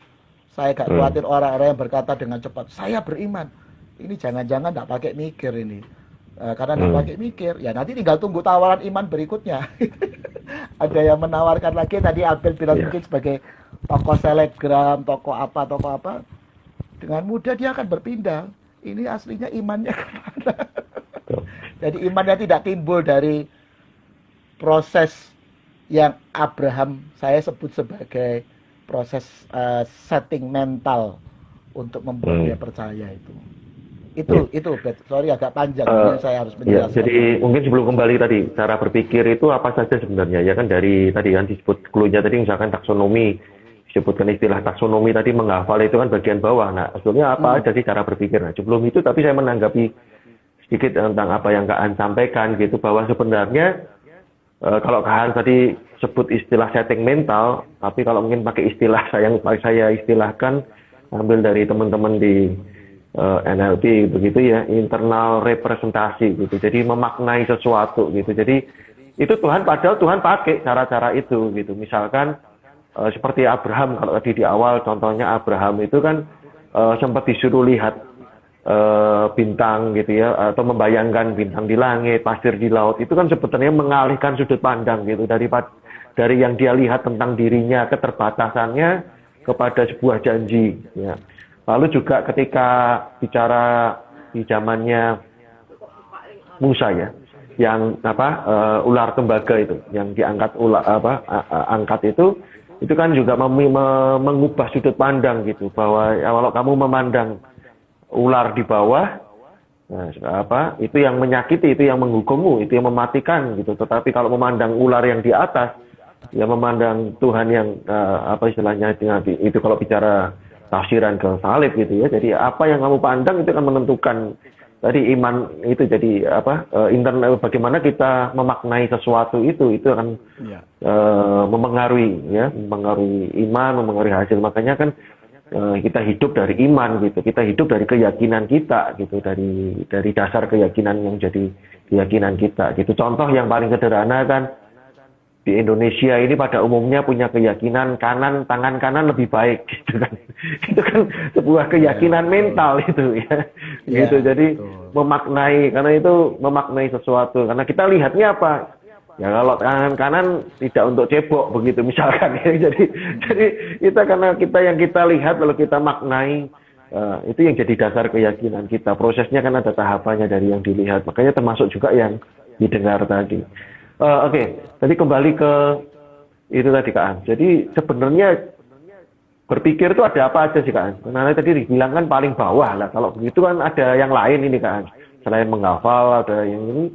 Saya agak khawatir orang-orang yang berkata dengan cepat, saya beriman. Ini jangan-jangan tidak pakai mikir ini. Karena tidak pakai mikir, ya nanti tinggal tunggu tawaran iman berikutnya. Ada yang menawarkan lagi, tadi Abel bilang mungkin sebagai tokoh selebgram, tokoh apa. Dengan mudah dia akan berpindah. Ini aslinya imannya kemana? Jadi imannya tidak timbul dari proses yang Abraham saya sebut sebagai proses setting mental untuk membuat dia percaya itu. Itu sorry agak panjang, saya harus menjelaskan. Jadi mungkin sebelum kembali tadi cara berpikir itu apa saja sebenarnya ya kan, dari tadi kan disebut clue-nya tadi misalkan taksonomi, disebutkan istilah taksonomi tadi, menghafal itu kan bagian bawah. Nah sebetulnya apa aja sih cara berpikir? Nah sebelum itu tapi saya menanggapi sedikit tentang apa yang Kak Han sampaikan gitu, bahwa sebenarnya kalau Kak Han tadi sebut istilah setting mental, tapi kalau mungkin pakai istilah saya istilahkan ambil dari teman-teman di NLP begitu ya, internal representasi gitu. Jadi memaknai sesuatu gitu. Jadi itu Tuhan pakai cara-cara itu gitu. Misalkan seperti Abraham, kalau tadi di awal contohnya Abraham itu kan sempat disuruh lihat bintang gitu ya, atau membayangkan bintang di langit, pasir di laut. Itu kan sebetulnya mengalihkan sudut pandang gitu dari yang dia lihat tentang dirinya, keterbatasannya, kepada sebuah janji ya. Lalu juga ketika bicara di zamannya Musa ya, yang ular tembaga itu, yang diangkat angkat itu kan juga mengubah sudut pandang gitu, bahwa kalau kamu memandang ular di bawah, itu yang menyakiti, itu yang menghukummu, itu yang mematikan gitu. Tetapi kalau memandang ular yang di atas, ya memandang Tuhan yang istilahnya itu kalau bicara tafsiran ke salib gitu ya. Jadi apa yang kamu pandang itu akan menentukan tadi iman itu. Jadi internal, bagaimana kita memaknai sesuatu itu akan memengaruhi iman, memengaruhi hasil. Makanya kan kita hidup dari iman gitu, kita hidup dari keyakinan kita gitu, dari dasar keyakinan yang jadi keyakinan kita gitu. Contoh yang paling sederhana kan, di Indonesia ini pada umumnya punya keyakinan tangan kanan lebih baik gitu kan. Itu kan sebuah keyakinan mental itu ya. Gitu. Jadi memaknai sesuatu, karena kita lihatnya apa? Ya kalau tangan kanan tidak untuk cebok begitu misalkan ya. Jadi karena yang kita lihat lalu kita maknai, itu yang jadi dasar keyakinan kita. Prosesnya kan ada tahapannya dari yang dilihat. Makanya termasuk juga yang didengar tadi. Oke. Tadi kembali ke itu tadi Kak An. Jadi sebenarnya berpikir itu ada apa aja sih Kak An? Karena tadi dibilang kan paling bawah lah. Kalau begitu kan ada yang lain ini Kak An. Selain menghafal ada yang ini,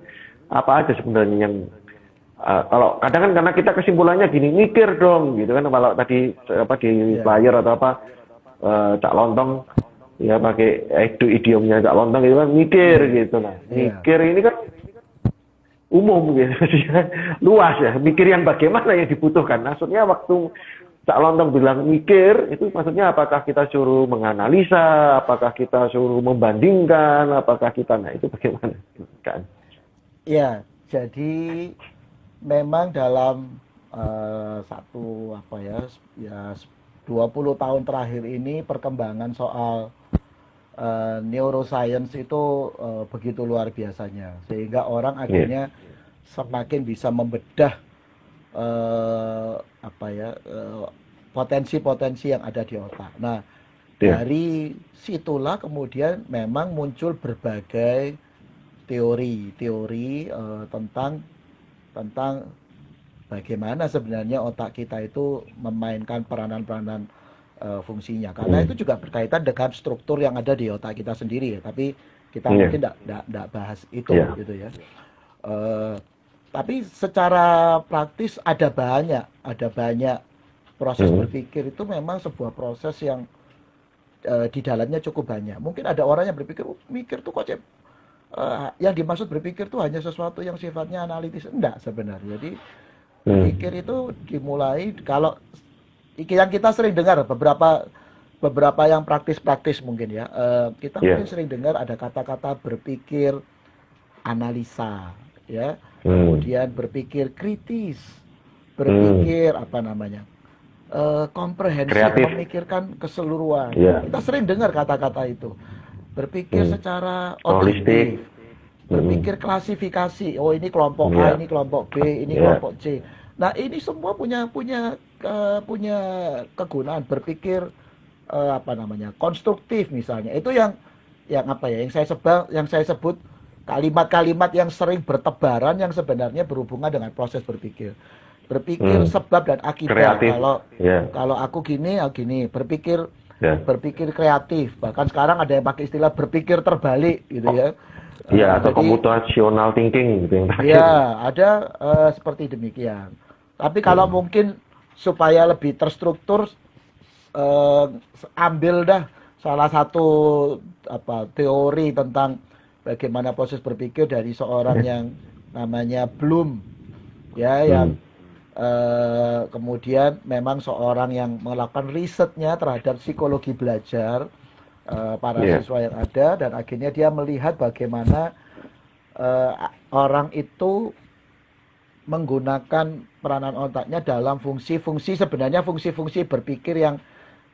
apa aja sebenarnya yang Kalau kadang kan karena kita kesimpulannya gini, mikir dong gitu kan, kalau tadi apa di Iya. flyer atau apa Cak Lontong ya pakai idiomnya Cak Lontong gitu kan, mikir gitu. Nah, Iya. mikir ini kan umum gitu, luas ya. Mikir yang bagaimana yang dibutuhkan. Maksudnya waktu Cak Lontong bilang mikir, itu maksudnya apakah kita suruh menganalisa, apakah kita suruh membandingkan, apakah kita, nah itu bagaimana kan? Iya, jadi memang dalam satu apa ya, ya 20 tahun terakhir ini perkembangan soal neuroscience itu begitu luar biasanya, sehingga orang Iya, akhirnya semakin bisa membedah apa ya, potensi-potensi yang ada di otak. Nah, iya, dari situlah kemudian memang muncul berbagai teori-teori tentang tentang bagaimana sebenarnya otak kita itu memainkan peranan-peranan fungsinya. Karena itu juga berkaitan dengan struktur yang ada di otak kita sendiri ya. Tapi kita iya, mungkin tidak bahas itu iya, gitu ya. Eh, tapi secara praktis ada banyak proses berpikir itu memang sebuah proses yang di dalamnya cukup banyak. Mungkin ada orang yang berpikir, "Oh, mikir tuh kok yang dimaksud berpikir tuh hanya sesuatu yang sifatnya analitis." Enggak sebenarnya. Jadi berpikir itu dimulai kalau yang kita sering dengar beberapa yang praktis-praktis mungkin ya. Kita iya, mungkin sering dengar ada kata-kata berpikir analisa ya. Kemudian berpikir kritis, berpikir apa namanya? Komprehensif, kreatif, memikirkan keseluruhan. iya, Kita sering dengar kata-kata itu. Berpikir secara holistik, objektif, berpikir klasifikasi. Oh, ini kelompok A, iya, ini kelompok B, ini iya, kelompok C. Nah, ini semua punya kegunaan berpikir apa namanya? Konstruktif misalnya. Itu yang apa ya? Yang saya sebut kalimat-kalimat yang sering bertebaran yang sebenarnya berhubungan dengan proses berpikir. Berpikir sebab dan akibat. kreatif, Kalau iya, kalau aku gini, aku gini. Berpikir iya, berpikir kreatif. Bahkan sekarang ada yang pakai istilah berpikir terbalik gitu ya. iya, atau Jadi computational thinking gitu yang terakhir. ya ada seperti demikian. Tapi kalau mungkin supaya lebih terstruktur, eh, ambil dah salah satu apa teori tentang bagaimana proses berpikir dari seorang yang namanya Bloom ya, yang kemudian memang seorang yang melakukan risetnya terhadap psikologi belajar para Iya, siswa yang ada, dan akhirnya dia melihat bagaimana eh, orang itu menggunakan peranan otaknya dalam sebenarnya fungsi-fungsi berpikir yang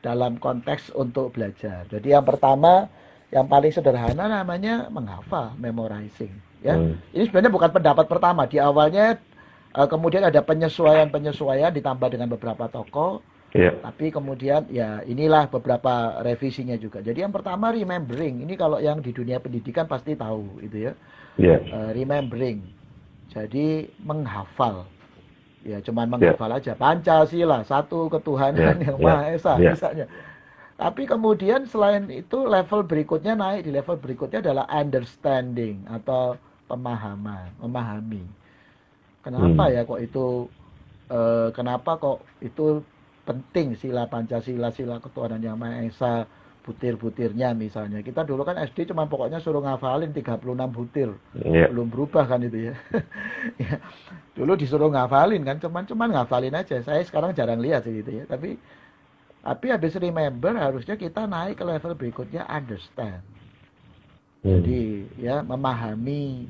dalam konteks untuk belajar. Jadi yang pertama, yang paling sederhana namanya menghafal, memorizing. Ya, ini sebenarnya bukan pendapat pertama. Di awalnya kemudian ada penyesuaian ditambah dengan beberapa tokoh. iya, Tapi kemudian ya inilah beberapa revisinya juga. Jadi yang pertama remembering. Ini kalau yang di dunia pendidikan pasti tahu itu ya. iya, Remembering. Jadi menghafal. Ya cuman iya, menghafal aja. Pancasila, satu iya, ketuhanan yang iya, Maha Esa iya, misalnya. Tapi kemudian selain itu level berikutnya naik, di level berikutnya adalah understanding atau pemahaman, memahami. Kenapa ya kok itu kenapa kok itu penting sila Pancasila, sila ketuhanan yang Maha Esa, butir-butirnya misalnya. Kita dulu kan SD cuma pokoknya suruh ngafalin 36 butir. iya, Belum berubah kan itu ya. Ya, dulu disuruh ngafalin kan, cuman ngafalin aja. Saya sekarang jarang lihat sih gitu ya. Tapi habis remember harusnya kita naik ke level berikutnya understand. Jadi ya memahami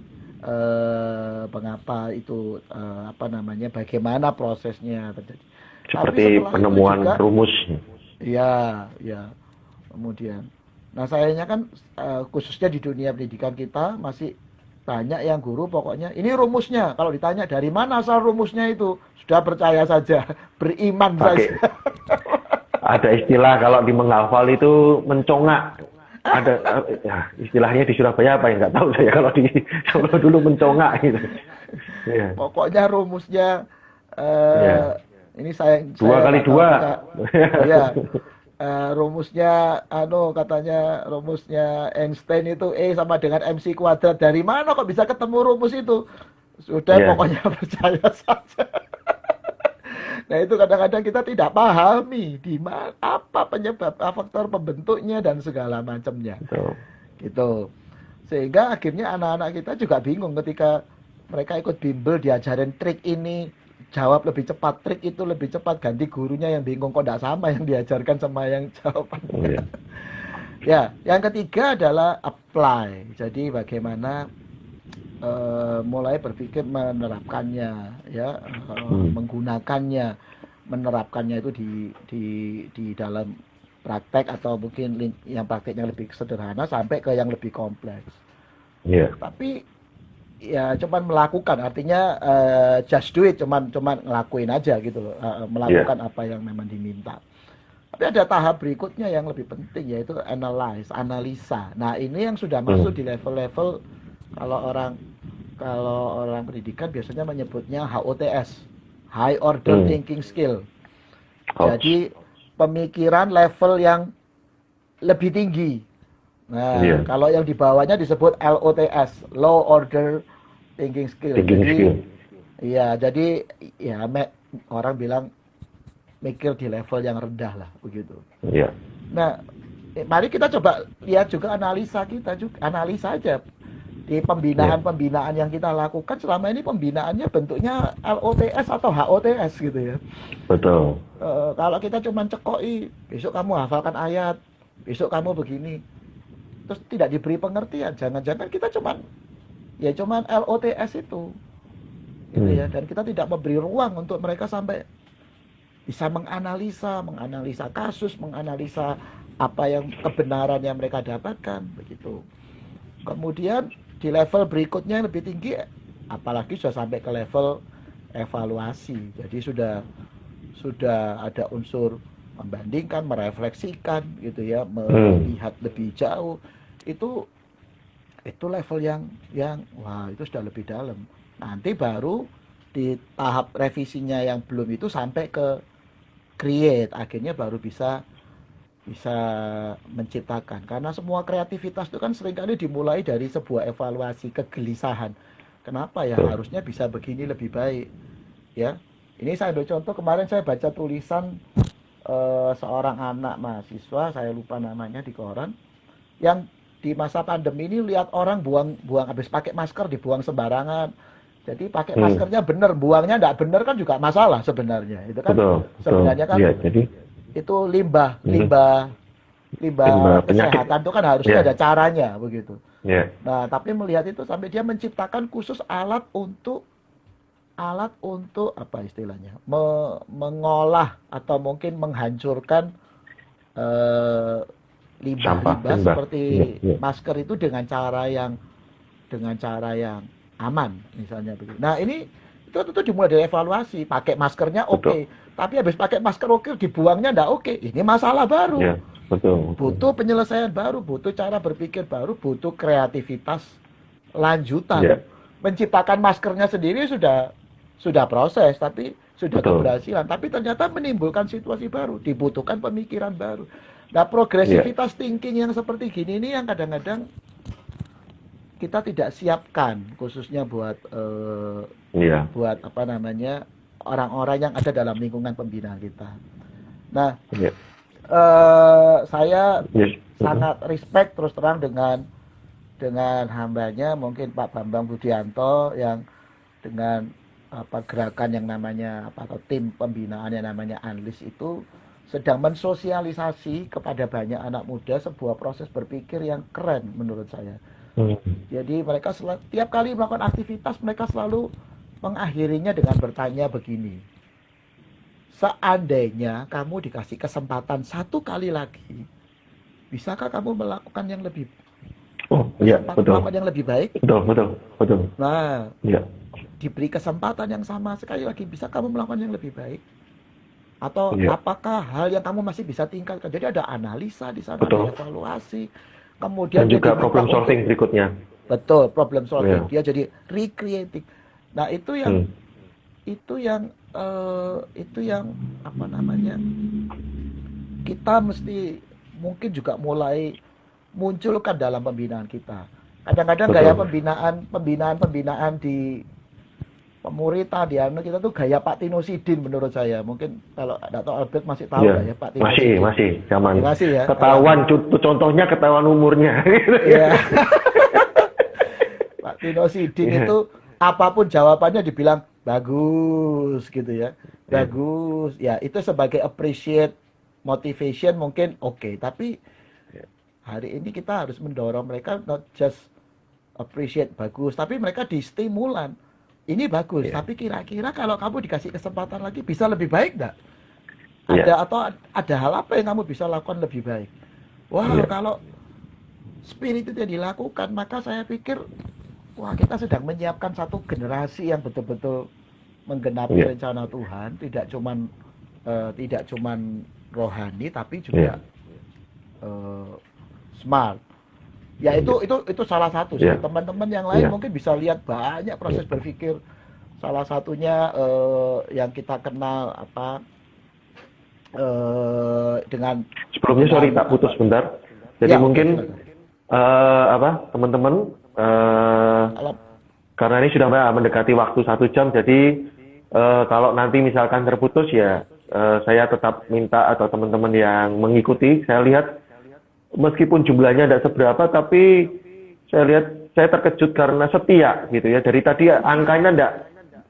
mengapa itu apa namanya, bagaimana prosesnya terjadi. Tapi seperti setelah itu penemuan juga rumus. ya, ya. Kemudian, nah sayangnya kan khususnya di dunia pendidikan kita masih banyak yang guru pokoknya ini rumusnya. Kalau ditanya dari mana asal rumusnya itu, sudah percaya saja, beriman Pakai saja. ada istilah kalau di menghafal itu mencongak. Ada ya, istilahnya di Surabaya apa ya nggak tahu saya, kalau di kalau dulu mencongak gitu. Iya, Pokoknya rumusnya iya. ini saya 2 kali nggak tahu 2. juga. Ya, rumusnya katanya rumusnya Einstein itu E sama dengan MC kuadrat. Dari mana kok bisa ketemu rumus itu? Sudah Iya, pokoknya percaya saja. Nah itu kadang-kadang kita tidak pahami di mana apa penyebab, faktor pembentuknya dan segala macamnya betul. gitu. Sehingga akhirnya anak-anak kita juga bingung ketika mereka ikut bimbel diajarin trik ini, jawab lebih cepat, trik itu lebih cepat, ganti gurunya yang bingung kok tidak sama yang diajarkan sama yang jawabannya. Iya. Ya, yang ketiga adalah apply. Jadi bagaimana mulai berpikir menerapkannya, ya, Hmm. menggunakannya, menerapkannya itu di dalam praktek atau mungkin yang prakteknya lebih sederhana sampai ke yang lebih kompleks. Iya. Tapi ya cuman melakukan, artinya just do it, cuman ngelakuin aja gitu loh, Iya. melakukan apa yang memang diminta. Tapi ada tahap berikutnya yang lebih penting yaitu analisa. Nah, ini yang sudah masuk Hmm. di level-level kalau orang kalau orang pendidikan biasanya menyebutnya HOTS, High Order Hmm. Thinking Skill. Ouch. Jadi pemikiran level yang lebih tinggi. Nah, Iya. kalau yang di bawahnya disebut LOTS, Low Order Thinking Skill. Thinking Jadi, skill. iya, jadi ya orang bilang mikir di level yang rendah lah begitu. Iya. Nah, mari kita coba lihat juga analisa kita juga, analisa aja di Iya. pembinaan-pembinaan yang kita lakukan selama ini, pembinaannya bentuknya LOTS atau HOTS gitu ya. Betul. Kalau kita cuma cekoi, besok kamu hafalkan ayat, besok kamu begini, terus tidak diberi pengertian, jangan-jangan kita cuman LOTS itu gitu ya, dan kita tidak memberi ruang untuk mereka sampai bisa menganalisa kasus, menganalisa apa yang kebenaran yang mereka dapatkan begitu. Kemudian di level berikutnya yang lebih tinggi, apalagi sudah sampai ke level evaluasi. Jadi sudah ada unsur membandingkan, merefleksikan gitu ya, melihat lebih jauh. Itu level yang wah, itu sudah lebih dalam. Nanti baru di tahap revisinya yang belum itu sampai ke create, akhirnya baru bisa menciptakan. Karena semua kreativitas itu kan seringkali dimulai dari sebuah evaluasi kegelisahan. Kenapa ya harusnya bisa begini lebih baik ya. Ini saya ambil contoh, kemarin saya baca tulisan seorang anak mahasiswa, saya lupa namanya, di koran, yang di masa pandemi ini lihat orang buang habis pakai masker dibuang sembarangan. Jadi pakai maskernya bener, buangnya enggak bener kan juga masalah sebenarnya. Itu kan Betul. sebenarnya kan Iya, jadi itu limbah limbah penyakit. kesehatan itu kan harusnya Iya. ada caranya begitu. Iya. Nah, tapi melihat itu sampai dia menciptakan khusus alat untuk apa istilahnya? Mengolah atau mungkin menghancurkan limbah-limbah Limbah. seperti Iya. masker itu dengan cara yang aman misalnya begitu. Nah, ini itu tentu dimulai dari evaluasi. Pakai maskernya oke, tapi habis pakai masker oke dibuangnya enggak oke. Ini masalah baru. Iya, betul. Butuh penyelesaian baru, butuh cara berpikir baru, butuh kreativitas lanjutan. Iya. Menciptakan maskernya sendiri sudah proses, tapi sudah Betul. keberhasilan. Tapi ternyata menimbulkan situasi baru, dibutuhkan pemikiran baru. Nah, progresivitas thinking yang seperti gini ini yang kadang-kadang kita tidak siapkan, khususnya buat Iya. buat apa namanya, orang-orang yang ada dalam lingkungan pembinaan kita. Nah, Iya. saya Yes. sangat respect terus terang dengan hambanya, mungkin Pak Bambang Budianto, yang dengan gerakan yang namanya atau tim pembinaan yang namanya Unleash itu sedang mensosialisasi kepada banyak anak muda sebuah proses berpikir yang keren menurut saya. Jadi mereka tiap kali melakukan aktivitas, mereka selalu mengakhirinya dengan bertanya begini: seandainya kamu dikasih kesempatan satu kali lagi, bisakah kamu melakukan yang lebih melakukan yang lebih baik? Betul. Nah, Iya. diberi kesempatan yang sama sekali lagi, bisa kamu melakukan yang lebih baik? Atau Iya. apakah hal yang kamu masih bisa tingkatkan? Jadi ada analisa di sana, Betul. ada evaluasi, kemudian Dan juga diminta problem solving berikutnya. betul, problem solving. Iya. Dia jadi recreating. Nah, itu yang apa namanya? Kita mesti mungkin juga mulai munculkan dalam pembinaan kita. Kadang-kadang Betul. gaya pembinaan di pemuritan di anu kita tuh gaya Pak Tino Sidin menurut saya. Mungkin kalau nggak tahu Albert masih tahu Iya. nggak ya Pak Tino Masih, Sidin? masih zaman. Masih ya. Ketahuan contohnya ketahuan umurnya gitu ya. Iya. Pak Tino Sidin Iya. itu apapun jawabannya dibilang bagus gitu ya. Bagus. Ya, itu sebagai appreciate motivation mungkin oke, tapi hari ini kita harus mendorong mereka not just appreciate bagus, tapi mereka distimulan. Ini bagus, Iya. tapi kira-kira kalau kamu dikasih kesempatan lagi bisa lebih baik nggak? Iya. Atau ada hal apa yang kamu bisa lakukan lebih baik? Wah, Iya. kalau spirit itu dilakukan, maka saya pikir, wah kita sedang menyiapkan satu generasi yang betul-betul menggenapi Iya. rencana Tuhan, tidak cuman rohani, tapi juga smart. Ya itu salah satu sih. Iya. Teman-teman yang lain Iya. mungkin bisa lihat banyak proses berpikir. Salah satunya yang kita kenal dengan Sebelumnya sorry tak putus bentar. Jadi Ya, oke, mungkin silakan. teman-teman Kalau- karena ini sudah mendekati waktu 1 jam, jadi kalau nanti misalkan terputus ya saya tetap minta atau teman-teman yang mengikuti, saya lihat meskipun jumlahnya tidak seberapa, tapi saya terkejut karena setia gitu ya. Dari tadi angkanya tidak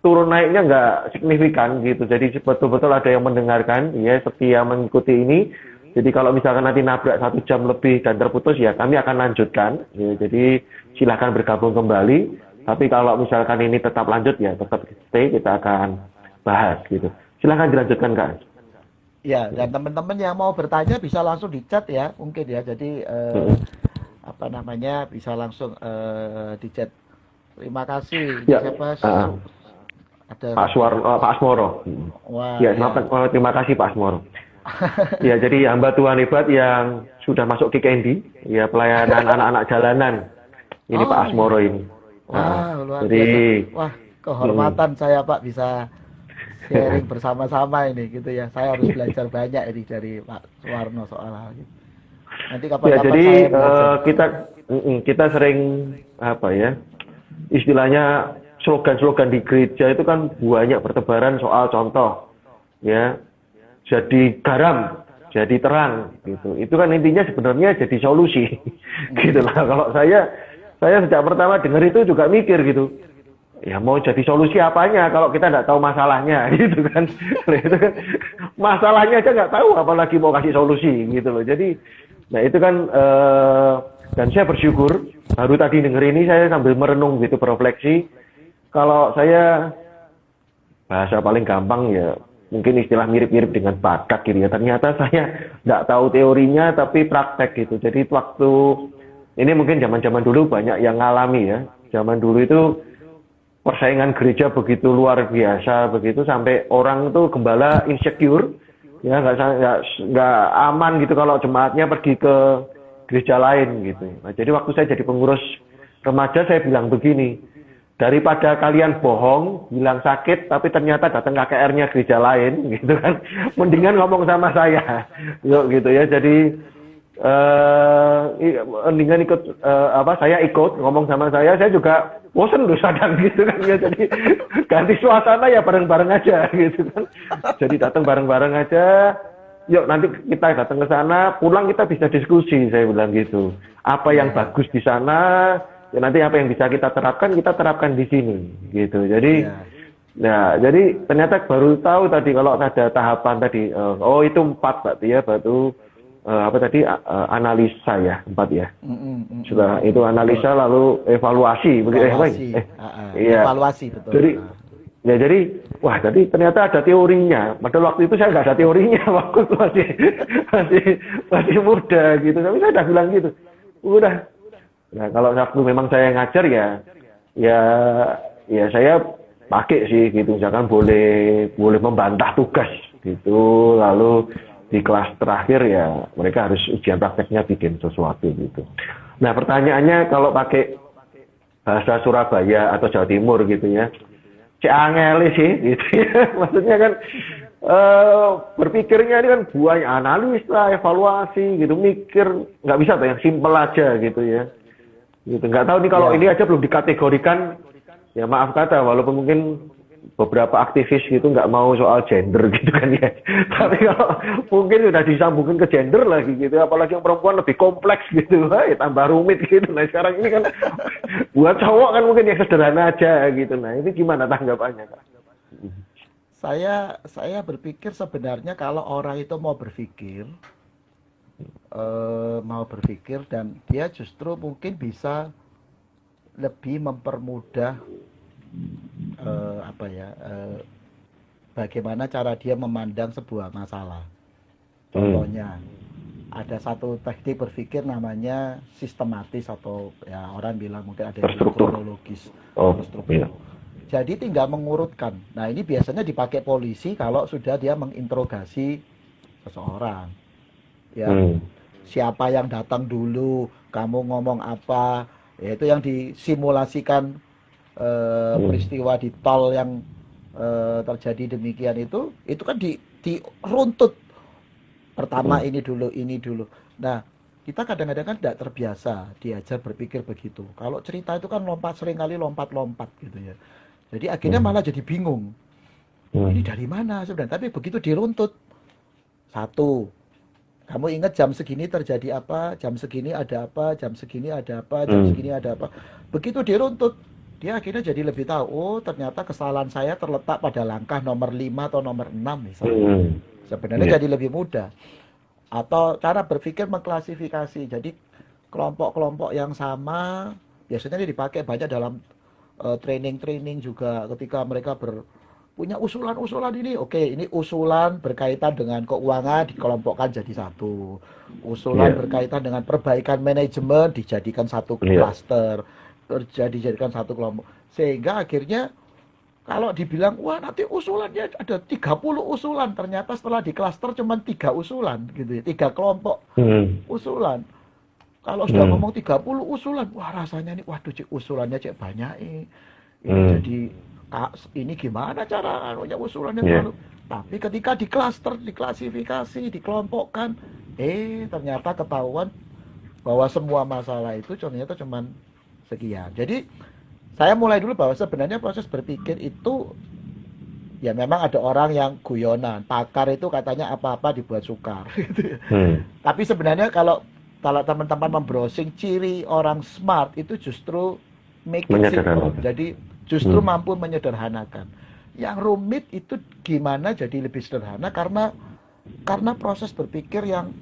turun naiknya nggak signifikan gitu. Jadi betul-betul ada yang mendengarkan, ya setia mengikuti ini. Jadi kalau misalkan nanti nabrak 1 jam lebih dan terputus ya kami akan lanjutkan. Ya, jadi silahkan bergabung kembali. Tapi kalau misalkan ini tetap lanjut ya tetap stay, kita akan bahas gitu. Silahkan dilanjutkan Kak. Ya, dan teman-teman yang mau bertanya bisa langsung di chat ya, mungkin ya. Jadi bisa langsung di chat. Terima kasih. Ya, Siapa? Ada Pak Asmoro. Wah, Ya, ya. terima kasih Pak Asmoro. Ya, jadi hamba Tuhan hebat yang sudah masuk KKND, ya pelayanan anak-anak jalanan. Ini Oh, Pak Asmoro ini. Wah, luar jadi biasa. Wah, kehormatan saya Pak bisa sharing bersama-sama ini gitu ya. Saya harus belajar banyak ini dari Pak Suwarno soal hal ini. Nanti ya kapan-kapan jadi saya belajar. kita sering apa ya? Istilahnya slogan-slogan di gereja itu kan banyak bertebaran soal contoh. Ya. Jadi garam, jadi terang gitu. Itu kan intinya sebenarnya jadi solusi. Gitu lah. Kalau saya sejak pertama dengar itu juga mikir gitu. Ya mau jadi solusi apanya kalau kita nggak tahu masalahnya gitu kan. Itu kan masalahnya aja nggak tahu apalagi mau kasih solusi gitu loh. Jadi nah itu kan dan saya bersyukur baru tadi denger ini saya sambil merenung gitu berefleksi. Kalau saya bahasa paling gampang ya mungkin istilah mirip-mirip dengan bakat gitu ya. Ternyata saya nggak tahu teorinya tapi praktek gitu. Jadi waktu ini mungkin zaman-zaman dulu banyak yang ngalami ya. Zaman dulu itu persaingan gereja begitu luar biasa begitu sampai orang itu gembala insecure ya nggak aman gitu kalau jemaatnya pergi ke gereja lain gitu. Nah, jadi waktu saya jadi pengurus remaja saya bilang begini, daripada kalian bohong bilang sakit tapi ternyata datang KKR-nya gereja lain gitu kan, mendingan ngomong sama saya yuk gitu ya. Jadi mendingan saya ikut ngomong sama saya juga bosen loh sadang gitu kan ya. Jadi ganti suasana ya bareng-bareng aja gitu kan. Jadi datang bareng-bareng aja. Yuk nanti kita datang ke sana, pulang kita bisa diskusi, saya bilang gitu. Apa yang bagus di sana, ya nanti apa yang bisa kita terapkan di sini gitu. Jadi jadi ternyata baru tahu tadi kalau ada tahapan tadi. Itu 4 berarti ya, analisa ya, 4 ya. Sudah itu analisa lalu evaluasi begitu iya. Evaluasi betul. Jadi wah tadi ternyata ada teorinya. Padahal waktu itu saya nggak ada teorinya, waktu masih muda gitu. Tapi saya udah bilang gitu. Udah. Nah, kalau waktu memang saya ngajar ya saya pakai sih gitu. Misalkan boleh membantah tugas gitu. Lalu di kelas terakhir ya mereka harus ujian prakteknya bikin sesuatu gitu. Nah, pertanyaannya kalau pakai bahasa Surabaya atau Jawa Timur gitu ya. Angel sih gitu ya. Maksudnya kan berpikirnya ini kan banyak analisa, evaluasi gitu, mikir nggak bisa tuh yang simpel aja gitu ya. Gitu. Nggak tahu nih kalau ini aja belum dikategorikan ya maaf kata walaupun mungkin beberapa aktivis gitu nggak mau soal gender gitu kan ya. Tapi kalau mungkin sudah disambungin ke gender lagi gitu, apalagi yang perempuan lebih kompleks gitu, tambah rumit gitu. Nah sekarang ini kan buat cowok kan mungkin yang sederhana aja gitu. Nah ini gimana tanggapannya Kak? Saya berpikir sebenarnya kalau orang itu mau berpikir dan dia justru mungkin bisa lebih mempermudah apa ya bagaimana cara dia memandang sebuah masalah. Contohnya ada satu teknik berpikir namanya sistematis atau ya orang bilang mungkin ada yang bilang Terstruktur. kronologis, Oh, terstruktur. iya. Jadi tinggal mengurutkan. Nah ini biasanya dipakai polisi kalau sudah dia menginterogasi seseorang. Ya, siapa yang datang dulu, kamu ngomong apa, ya itu yang disimulasikan peristiwa di tol yang terjadi demikian itu kan diruntut. Pertama ini dulu. Nah, kita kadang-kadang kan tidak terbiasa diajar berpikir begitu. Kalau cerita itu kan seringkali lompat-lompat gitu ya. Jadi akhirnya malah jadi bingung. Ini dari mana sebenarnya? Tapi begitu diruntut. Satu, kamu ingat jam segini terjadi apa, jam segini ada apa, jam segini ada apa, jam segini ada apa. Begitu diruntut, dia akhirnya jadi lebih tahu, oh ternyata kesalahan saya terletak pada langkah nomor 5 atau nomor 6 misalnya. Sebenarnya jadi lebih mudah. Atau cara berpikir mengklasifikasi. Jadi kelompok-kelompok yang sama biasanya ini dipakai banyak dalam training-training juga ketika mereka punya usulan-usulan ini. Oke, ini usulan berkaitan dengan keuangan dikelompokkan jadi satu. Usulan berkaitan dengan perbaikan manajemen dijadikan satu klaster. Dijadikan satu kelompok. Sehingga akhirnya kalau dibilang, wah nanti usulannya ada 30 usulan. Ternyata setelah di klaster cuma 3 usulan gitu ya. 3 kelompok usulan. Kalau sudah ngomong 30 usulan, wah rasanya ini, waduh cik usulannya cik banyak ini jadi, ini gimana cara anunya usulannya terlalu. Tapi ketika di klaster, diklasifikasi, dikelompokkan, ternyata ketahuan bahwa semua masalah itu ternyata cuma sekian. Jadi saya mulai dulu bahwa sebenarnya proses berpikir itu ya memang ada orang yang guyonan, pakar itu katanya apa-apa dibuat sukar gitu ya. Tapi sebenarnya kalau teman-teman membrowsing ciri orang smart itu justru make it simple. Jadi justru mampu menyederhanakan. Yang rumit itu gimana jadi lebih sederhana karena proses berpikir yang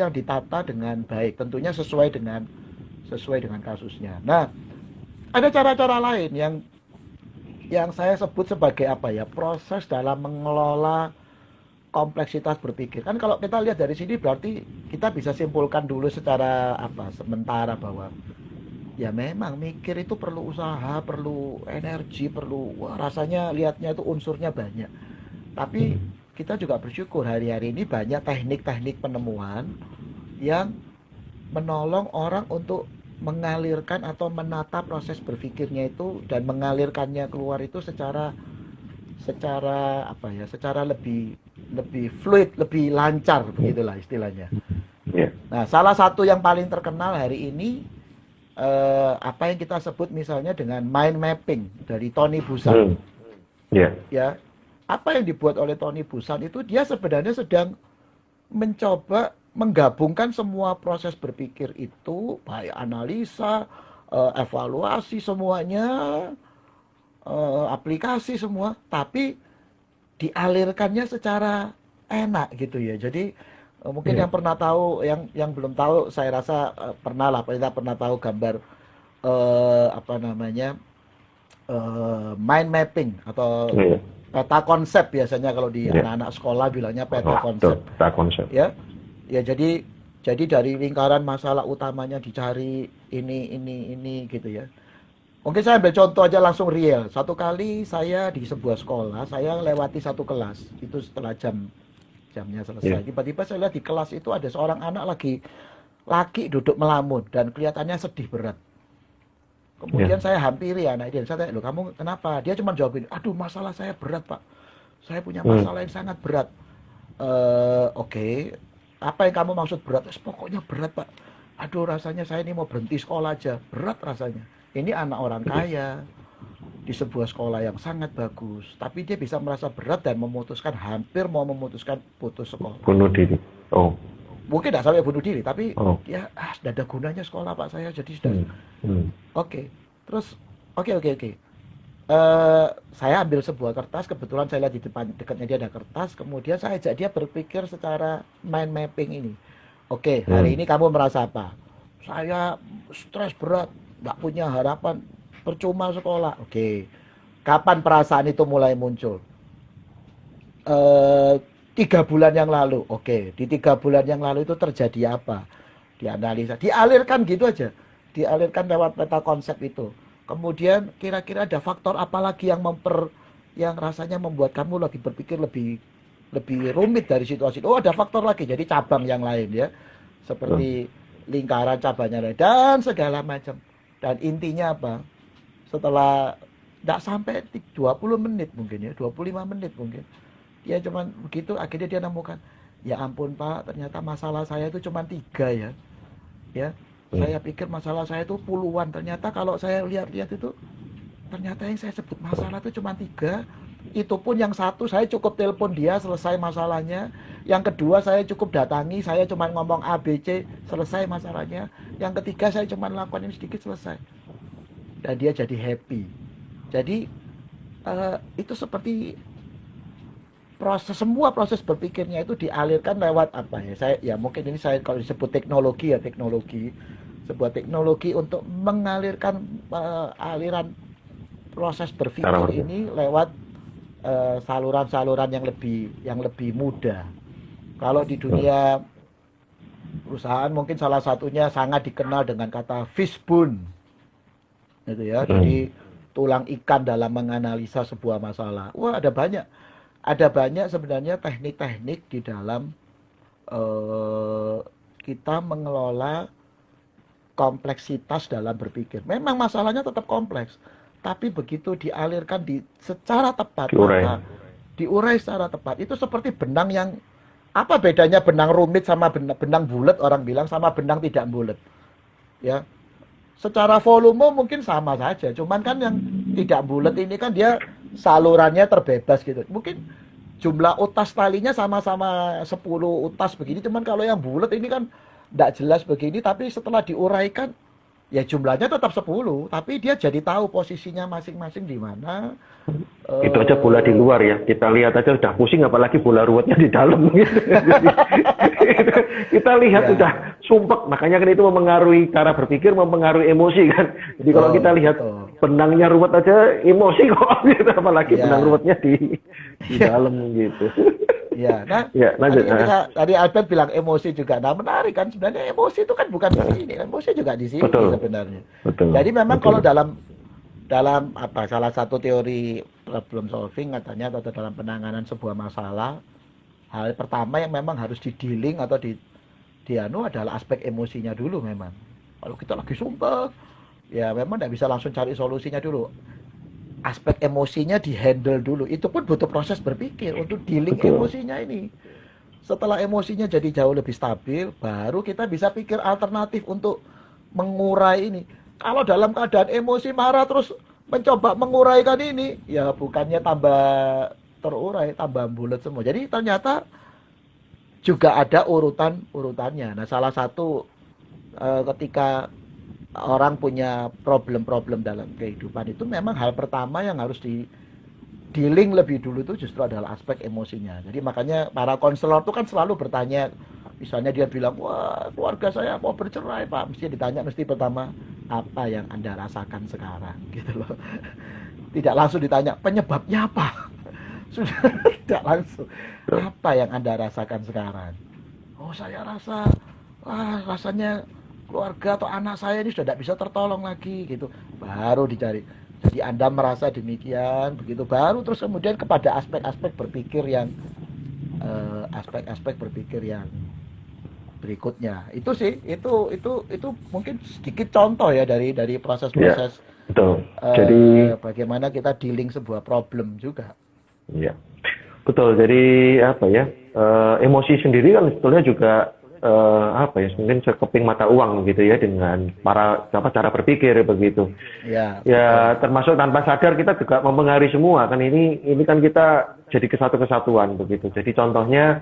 ditata dengan baik, tentunya sesuai dengan kasusnya. Nah, ada cara-cara lain yang saya sebut sebagai apa ya, proses dalam mengelola kompleksitas berpikir. Kan kalau kita lihat dari sini berarti kita bisa simpulkan dulu secara sementara bahwa ya memang mikir itu perlu usaha, perlu energi, rasanya lihatnya itu unsurnya banyak. Tapi kita juga bersyukur hari-hari ini banyak teknik-teknik penemuan yang menolong orang untuk mengalirkan atau menata proses berpikirnya itu dan mengalirkannya keluar itu secara lebih fluid, lebih lancar begitulah istilahnya. Nah, salah satu yang paling terkenal hari ini apa yang kita sebut misalnya dengan mind mapping dari Tony Buzan. Ya, apa yang dibuat oleh Tony Buzan itu dia sebenarnya sedang mencoba menggabungkan semua proses berpikir itu, baik analisa, evaluasi semuanya, aplikasi semua, tapi dialirkannya secara enak gitu ya. Jadi mungkin yang pernah tahu, yang belum tahu, saya rasa pernah lah, kita pernah tahu gambar mind mapping atau peta konsep biasanya kalau di anak-anak sekolah bilangnya peta konsep. Peta konsep. Ya jadi dari lingkaran masalah utamanya dicari ini gitu ya. Mungkin saya ambil contoh aja langsung real. Satu kali saya di sebuah sekolah, saya lewati satu kelas itu setelah jamnya selesai. Tiba-tiba saya lihat di kelas itu ada seorang anak laki duduk melamun dan kelihatannya sedih berat. Kemudian saya hampiri anak dia, saya tanya, "Loh, kamu kenapa?" Dia cuma jawabin, "Aduh, masalah saya berat, Pak. Saya punya masalah yang sangat berat." Oke. Apa yang kamu maksud berat? Pokoknya berat, Pak. Aduh, rasanya saya ini mau berhenti sekolah aja. Berat rasanya. Ini anak orang kaya. di sebuah sekolah yang sangat bagus, tapi dia bisa merasa berat dan hampir mau memutuskan putus sekolah. Bunuh diri. Oh. Mungkin tidak sampai bunuh diri, tapi Oh. ya sudah ada gunanya sekolah Pak saya, jadi sudah. Oke. Terus oke. Saya ambil sebuah kertas, kebetulan saya lihat di depan dekatnya dia ada kertas, kemudian saya ajak dia berpikir secara mind mapping ini. Oke, hari ini kamu merasa apa? Saya stres berat, nggak punya harapan, percuma sekolah. Oke, kapan perasaan itu mulai muncul? 3 bulan yang lalu. Oke, di 3 bulan yang lalu itu terjadi apa? Dianalisa, dialirkan gitu aja, dialirkan lewat peta konsep itu. Kemudian kira-kira ada faktor apa lagi yang rasanya membuat kamu lagi berpikir lebih rumit dari situasi itu. Oh, ada faktor lagi, jadi cabang yang lain ya, seperti lingkaran cabangnya lain dan segala macam. Dan intinya apa? Setelah tidak sampai 20 menit mungkin ya, 25 menit mungkin, dia cuman begitu, akhirnya dia nemukan, ya ampun Pak, ternyata masalah saya itu cuma 3 ya. Saya pikir masalah saya itu puluhan, ternyata kalau saya lihat-lihat itu, ternyata yang saya sebut masalah itu cuma 3. Itu pun yang satu saya cukup telepon dia, selesai masalahnya. Yang kedua saya cukup datangi, saya cuma ngomong A, B, C, selesai masalahnya. Yang ketiga saya cuma lakukan ini sedikit, selesai. Dan dia jadi happy. Jadi itu seperti semua proses berpikirnya itu dialirkan lewat apa ya? Mungkin ini saya kalau disebut teknologi ya, sebuah teknologi untuk mengalirkan aliran proses berpikir ini lewat saluran-saluran yang lebih mudah. Kalau di dunia perusahaan mungkin salah satunya sangat dikenal dengan kata fishbone, gitu ya. Jadi tulang ikan dalam menganalisa sebuah masalah. Wah, ada banyak sebenarnya teknik-teknik di dalam kita mengelola kompleksitas dalam berpikir. Memang masalahnya tetap kompleks, tapi begitu dialirkan secara tepat, diurai secara tepat. Itu seperti benang yang, apa bedanya benang rumit sama benang bulat, orang bilang, sama benang tidak bulat. Ya. Secara volume mungkin sama saja, cuman kan yang tidak bulat ini kan dia salurannya terbebas gitu. Mungkin jumlah utas talinya sama-sama 10 utas begini, cuman kalau yang bulat ini kan tidak jelas begini, tapi setelah diuraikan ya jumlahnya tetap 10, tapi dia jadi tahu posisinya masing-masing di mana. Itu aja bola di luar ya, kita lihat aja udah pusing, apalagi bola ruwetnya di dalam gitu. Kita lihat udah sumpek, makanya kan itu mempengaruhi cara berpikir, mempengaruhi emosi kan. Jadi kalau kita lihat benangnya ruwet aja emosi kok gitu, apalagi benang ruwetnya di dalam gitu. Lanjut. Tadi Albert bilang emosi juga. Nah, menarik kan, sebenarnya emosi itu kan bukan di sini, emosi juga di sini sebenarnya. Jadi memang kalau dalam salah satu teori problem solving katanya, atau dalam penanganan sebuah masalah, hal pertama yang memang harus di-dealing atau adalah aspek emosinya dulu memang. Kalau kita lagi sumpah, ya memang tidak bisa langsung cari solusinya dulu. Aspek emosinya di-handle dulu. Itu pun butuh proses berpikir untuk dealing emosinya ini. Setelah emosinya jadi jauh lebih stabil, baru kita bisa pikir alternatif untuk mengurai ini. Kalau dalam keadaan emosi marah terus mencoba menguraikan ini, ya bukannya tambah terurai, tambah bulat semua. Jadi ternyata juga ada urutannya. Nah, salah satu ketika orang punya problem-problem dalam kehidupan itu, memang hal pertama yang harus di-dealing lebih dulu itu justru adalah aspek emosinya. Jadi makanya para konselor itu kan selalu bertanya, misalnya dia bilang, wah keluarga saya mau bercerai Pak, mesti pertama, apa yang Anda rasakan sekarang, gitu loh. Tidak langsung ditanya penyebabnya apa. Sudah tidak langsung, apa yang Anda rasakan sekarang. Oh, saya rasanya keluarga atau anak saya ini sudah tidak bisa tertolong lagi gitu, baru dicari. Jadi Anda merasa demikian, begitu, baru terus kemudian kepada aspek-aspek berpikir yang berikutnya. Itu sih, itu mungkin sedikit contoh ya dari proses-proses Jadi bagaimana kita dealing sebuah problem juga. Iya, betul. Jadi emosi sendiri kan sebetulnya juga apa ya, mungkin sekeping mata uang gitu ya dengan cara berpikir begitu. Ya, Ya termasuk tanpa sadar kita juga mempengaruhi semua kan, ini kan kita jadi kesatuan begitu. Jadi contohnya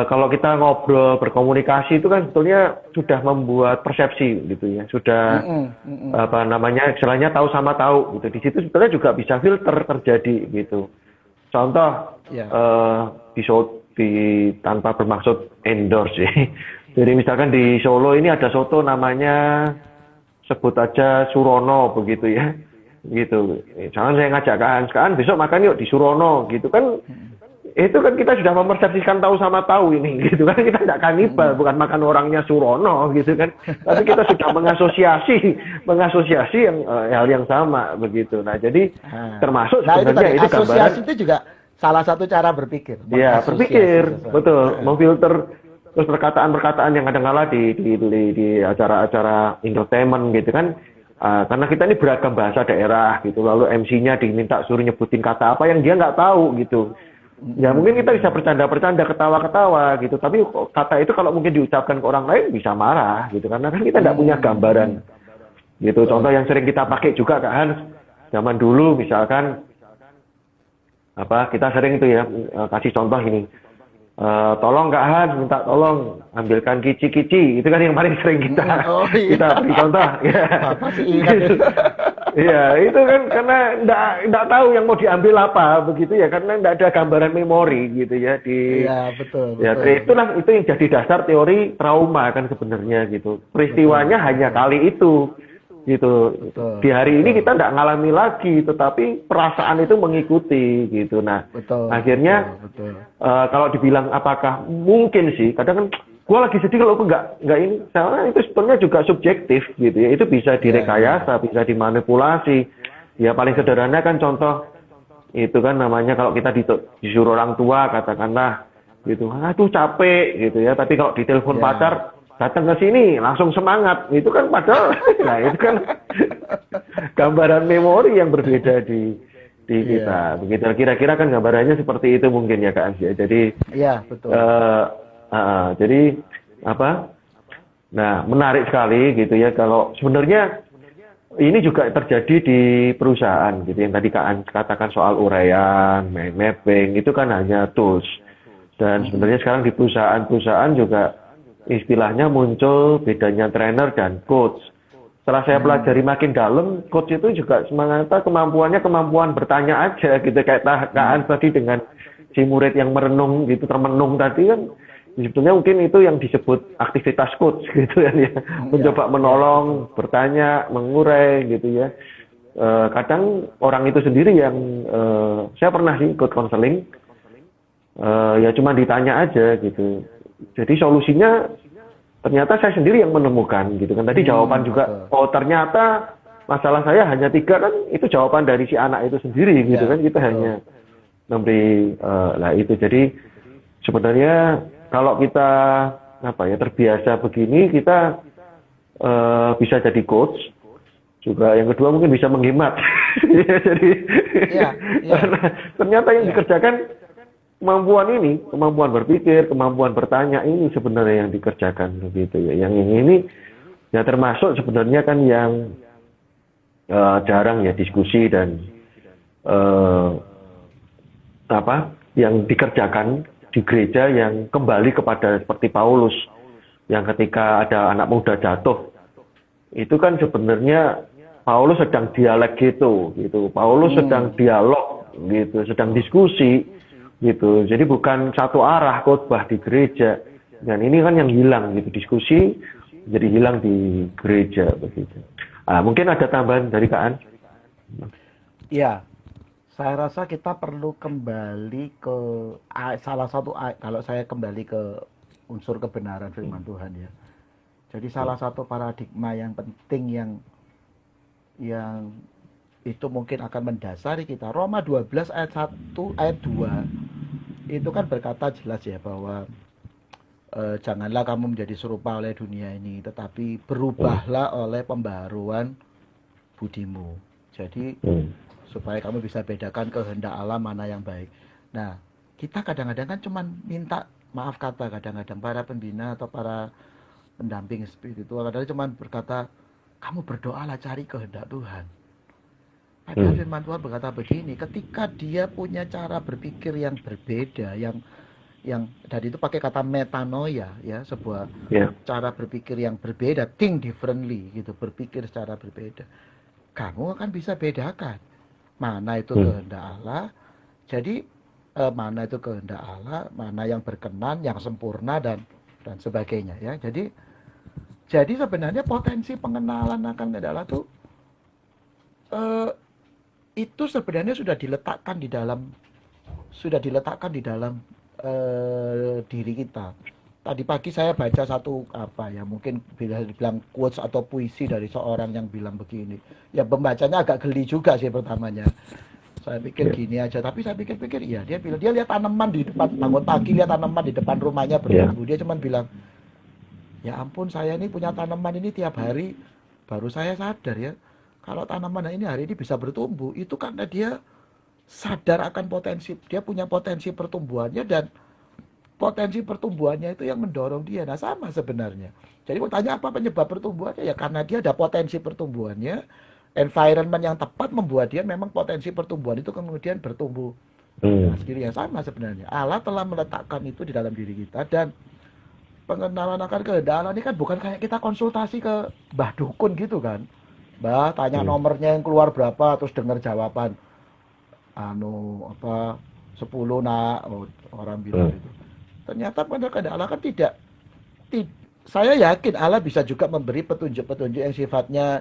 kalau kita ngobrol berkomunikasi itu kan sebetulnya sudah membuat persepsi gitu ya, sudah apa namanya istilahnya tahu sama tahu gitu. Di situ sebetulnya juga bisa filter terjadi gitu. Contoh ya, tanpa bermaksud endorse sih. Jadi misalkan di Solo ini ada soto namanya sebut aja Surono begitu ya. Gitu. Jangan saya ngajak Kaan besok makan yuk di Surono gitu kan. Itu kan kita sudah mempersepsikan tahu sama tahu ini gitu kan, kita tidak kanibal, bukan makan orangnya Surono gitu kan. Tapi kita sudah mengasosiasi yang hal yang sama begitu. Nah, jadi termasuk nah itu sebenarnya tadi itu gambaran. asosiasi itu juga salah satu cara berpikir. Ya, Mengasosiasi berpikir, sesuatu. betul, memfilter terus perkataan-perkataan yang kadang-kala di acara-acara entertainment gitu kan. Karena kita ini beragam bahasa daerah gitu, lalu MC-nya diminta suruh nyebutin kata apa yang dia nggak tahu gitu. Ya mungkin kita bisa bercanda-bercanda, ketawa-ketawa gitu, tapi kata itu kalau mungkin diucapkan ke orang lain bisa marah gitu, karena kan kita nggak punya gambaran gitu. Contoh yang sering kita pakai juga Kak Hans, zaman dulu misalkan apa kita sering itu ya kasih contoh ini, tolong Kak Hans minta tolong ambilkan kici-kici, itu kan yang paling sering kita kita beri contoh ya. Apa sih ingat? Iya, itu kan karena enggak tahu yang mau diambil apa begitu ya, karena enggak ada gambaran memori gitu ya Iya, betul. ya itulah itu yang jadi dasar teori trauma kan sebenarnya gitu. Peristiwanya hanya kali itu gitu. Betul, Di hari ini kita enggak ngalami lagi, tetapi perasaan itu mengikuti gitu. Nah, akhirnya kalau dibilang apakah mungkin sih, kadang kan gue lagi sedih kalau aku nggak ini, soalnya itu sebenarnya juga subjektif gitu ya, itu bisa direkayasa, bisa dimanipulasi. Ya paling sederhana kan contoh itu kan namanya kalau kita disuruh orang tua katakanlah gitu, aduh capek gitu ya, tapi kalau ditelepon pacar datang ke sini langsung semangat, itu kan padahal nah itu kan gambaran memori yang berbeda di kita begitu. Kira-kira kan gambarannya seperti itu mungkin ya Kak Ans ya. Jadi betul. jadi apa? Nah, menarik sekali gitu ya kalau sebenarnya ini juga terjadi di perusahaan gitu, yang tadi Kak Ans katakan soal uraian, mind mapping itu kan hanya tools. Dan sebenarnya sekarang di perusahaan juga istilahnya muncul bedanya trainer dan coach. Setelah saya pelajari makin dalam, coach itu juga semangata kemampuan bertanya aja gitu, kayak Kak Ans tadi dengan si murid yang merenung gitu, termenung tadi kan. Sebetulnya mungkin itu yang disebut aktivitas coach gitu kan ya, mencoba menolong, bertanya, mengurai gitu ya. Kadang orang itu sendiri yang saya pernah sih ikut konseling, ya cuma ditanya aja gitu. Jadi solusinya ternyata saya sendiri yang menemukan gitu kan. Tadi jawaban juga, oh ternyata masalah saya hanya 3 kan, itu jawaban dari si anak itu sendiri gitu kan. Kita hanya memberi lah itu. Jadi sebenarnya kalau kita terbiasa begini, kita bisa jadi coach. Juga yang kedua mungkin bisa menghemat. Jadi karena ternyata yang dikerjakan kemampuan berpikir, kemampuan bertanya ini sebenarnya yang dikerjakan begitu ya. Yang ini ya termasuk sebenarnya kan yang jarang ya diskusi dan yang dikerjakan di gereja, yang kembali kepada seperti Paulus yang ketika ada anak muda jatuh itu kan sebenarnya Paulus sedang dialog gitu. Paulus sedang dialog gitu, sedang diskusi gitu. Jadi bukan satu arah khotbah di gereja. Dan ini kan yang hilang gitu, diskusi jadi hilang di gereja begitu. Mungkin ada tambahan dari Kak An? Iya. Saya rasa kita perlu kembali ke salah satu, kalau saya kembali ke unsur kebenaran firman Tuhan ya. Jadi salah satu paradigma yang penting yang itu mungkin akan mendasari kita. Roma 12 ayat 1 ayat 2 itu kan berkata jelas ya bahwa janganlah kamu menjadi serupa oleh dunia ini, tetapi berubahlah oleh pembaharuan budimu. Jadi supaya kamu bisa bedakan kehendak Allah mana yang baik. Nah, kita kadang-kadang kan cuma minta maaf kata kadang-kadang para pembina atau para pendamping spiritual kadang cuma berkata, kamu berdoalah cari kehendak Tuhan. Padahal Hmm. firman Tuhan berkata begini, ketika dia punya cara berpikir yang berbeda, yang tadi itu pakai kata metanoia, ya, sebuah Ya. cara berpikir yang berbeda, think differently gitu, berpikir secara berbeda. Kamu akan bisa bedakan mana itu kehendak Allah. Jadi mana itu kehendak Allah, mana yang berkenan, yang sempurna dan sebagainya, ya. Jadi sebenarnya potensi pengenalan akan kehendak Allah itu sebenarnya sudah diletakkan di dalam diri kita. Tadi pagi saya baca satu mungkin bisa dibilang quotes atau puisi dari seorang yang bilang begini. Ya pembacanya agak geli juga sih pertamanya. Saya pikir gini aja, tapi saya pikir-pikir iya, dia bilang dia lihat tanaman di depan, bangun pagi lihat tanaman di depan rumahnya bertumbuh. Dia cuma bilang, ya ampun, saya ini punya tanaman ini tiap hari, baru saya sadar ya, kalau tanaman ini hari ini bisa bertumbuh, itu karena dia sadar akan potensi, dia punya potensi pertumbuhannya, dan potensi pertumbuhannya itu yang mendorong dia. Nah sama sebenarnya. Jadi mau tanya apa penyebab pertumbuhannya? Ya karena dia ada potensi pertumbuhannya, environment yang tepat membuat dia memang potensi pertumbuhan itu kemudian bertumbuh. Nah sendiri yang sama sebenarnya. Allah telah meletakkan itu di dalam diri kita, dan pengenalan akan kehendak Allah ini kan bukan kayak kita konsultasi ke Mbah Dukun gitu kan. Mbah tanya nomornya yang keluar berapa, terus dengar jawaban 10 nak, orang bilang itu. Ternyata pada kehendak Allah kan tidak. Saya yakin Allah bisa juga memberi petunjuk-petunjuk yang sifatnya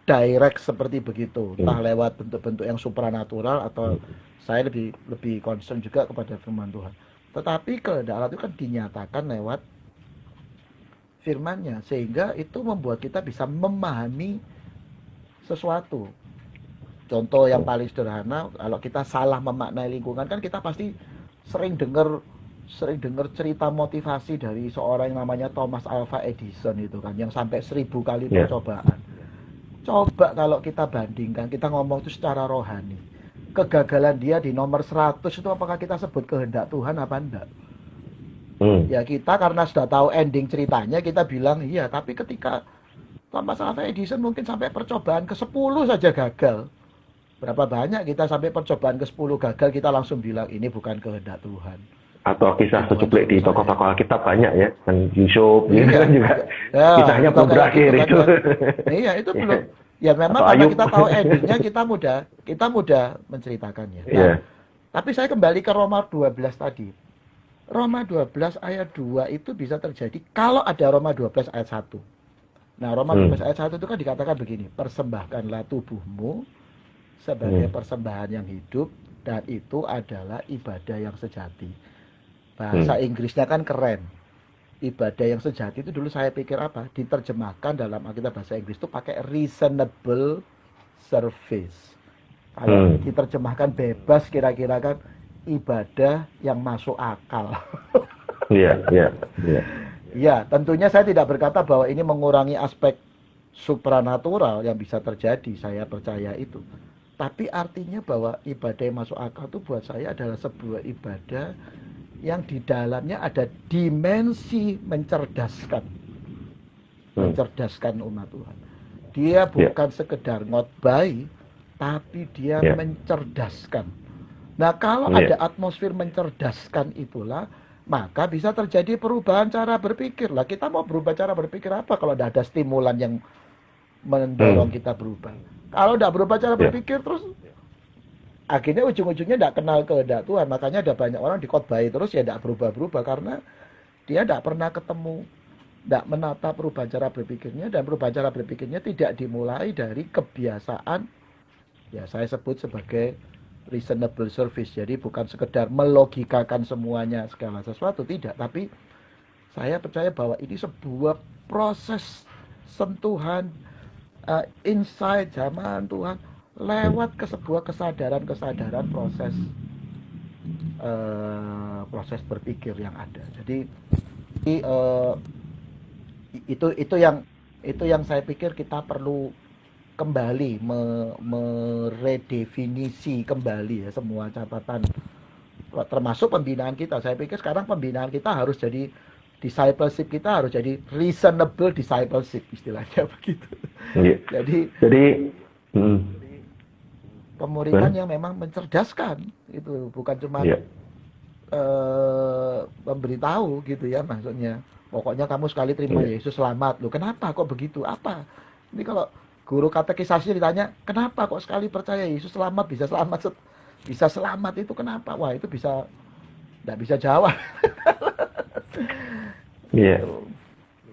direct seperti begitu, entah lewat bentuk-bentuk yang supranatural, atau saya lebih concern juga kepada firman Tuhan. Tetapi kehendak Allah itu kan dinyatakan lewat firman-Nya, sehingga itu membuat kita bisa memahami sesuatu. Contoh yang paling sederhana, kalau kita salah memaknai lingkungan, kan kita pasti sering dengar cerita motivasi dari seorang yang namanya Thomas Alva Edison itu kan, yang sampai 1000 kali percobaan. Coba kalau kita bandingkan, kita ngomong itu secara rohani, kegagalan dia di nomor 100 itu apakah kita sebut kehendak Tuhan apa enggak? Ya kita karena sudah tahu ending ceritanya, kita bilang iya. Tapi ketika Thomas Alva Edison mungkin sampai percobaan ke-10 saja gagal, berapa banyak kita sampai percobaan ke-10 gagal, kita langsung bilang ini bukan kehendak Tuhan. Atau kisah seculik di tokoh-tokoh Alkitab banyak ya, dan Yusuf gitu kan juga kisahnya belum berakhir itu. Iya, itu belum. Ya memang karena kita tahu endingnya, kita mudah menceritakannya. Nah, tapi saya kembali ke Roma 12 tadi. Roma 12 ayat 2 itu bisa terjadi kalau ada Roma 12 ayat 1. Nah, Roma 12 ayat 1 itu kan dikatakan begini, persembahkanlah tubuhmu sebagai persembahan yang hidup, dan itu adalah ibadah yang sejati. Bahasa Inggrisnya kan keren. Ibadah yang sejati itu dulu saya pikir apa? Diterjemahkan dalam Alkitab bahasa Inggris itu pakai reasonable service. Kalau diterjemahkan bebas kira-kira kan ibadah yang masuk akal. Iya. Ya, tentunya saya tidak berkata bahwa ini mengurangi aspek supranatural yang bisa terjadi, saya percaya itu. Tapi artinya bahwa ibadah yang masuk akal itu buat saya adalah sebuah ibadah yang di dalamnya ada dimensi mencerdaskan umat Tuhan. Dia bukan sekedar ngotbai, tapi dia mencerdaskan. Nah, kalau ada atmosfer mencerdaskan itulah, maka bisa terjadi perubahan cara berpikir. Lah, kita mau berubah cara berpikir apa kalau tidak ada stimulan yang mendorong kita berubah? Kalau tidak berubah cara berpikir, terus akhirnya ujung-ujungnya tidak kenal kehendak Tuhan. Makanya ada banyak orang dikhotbahi terus ya tidak berubah-berubah, karena dia tidak pernah ketemu, tidak menata perubahan cara berpikirnya, dan perubahan cara berpikirnya tidak dimulai dari kebiasaan, ya saya sebut sebagai reasonable service. Jadi bukan sekedar melogikakan semuanya segala sesuatu, tidak, tapi saya percaya bahwa ini sebuah proses sentuhan insight zaman Tuhan lewat ke sebuah kesadaran proses berpikir yang ada. Jadi itu yang saya pikir kita perlu kembali meredefinisi kembali ya semua catatan termasuk pembinaan kita. Saya pikir sekarang pembinaan kita harus jadi discipleship, kita harus jadi reasonable discipleship, istilahnya begitu. Iya. Jadi Pemuridan yang memang mencerdaskan itu, bukan cuma iya. memberitahu gitu ya, maksudnya pokoknya kamu sekali terima Iya. Yesus selamat. Loh, kenapa kok begitu? Apa ini? Kalau guru katekisasi ditanya kenapa kok sekali percaya Yesus selamat bisa selamat itu kenapa? Wah, itu nggak bisa jawab. Iya.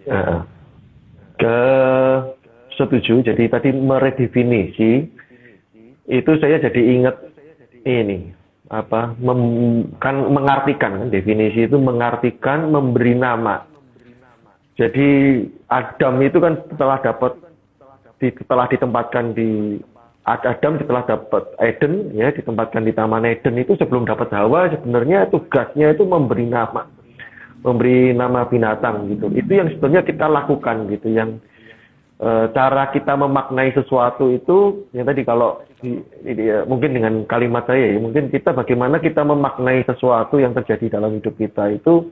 Heeh. Setuju. Jadi tadi meredefinisi itu saya jadi ingat ini kan mengartikan, kan definisi itu mengartikan memberi nama. Jadi Adam itu kan setelah ditempatkan di Adam setelah dapat Eden ya, ditempatkan di Taman Eden itu, sebelum dapat Hawa sebenarnya tugasnya itu memberi nama binatang gitu. Itu yang sebenarnya kita lakukan gitu, yang cara kita memaknai sesuatu itu yang tadi kalau mungkin dengan kalimat saya ya, mungkin bagaimana kita memaknai sesuatu yang terjadi dalam hidup kita itu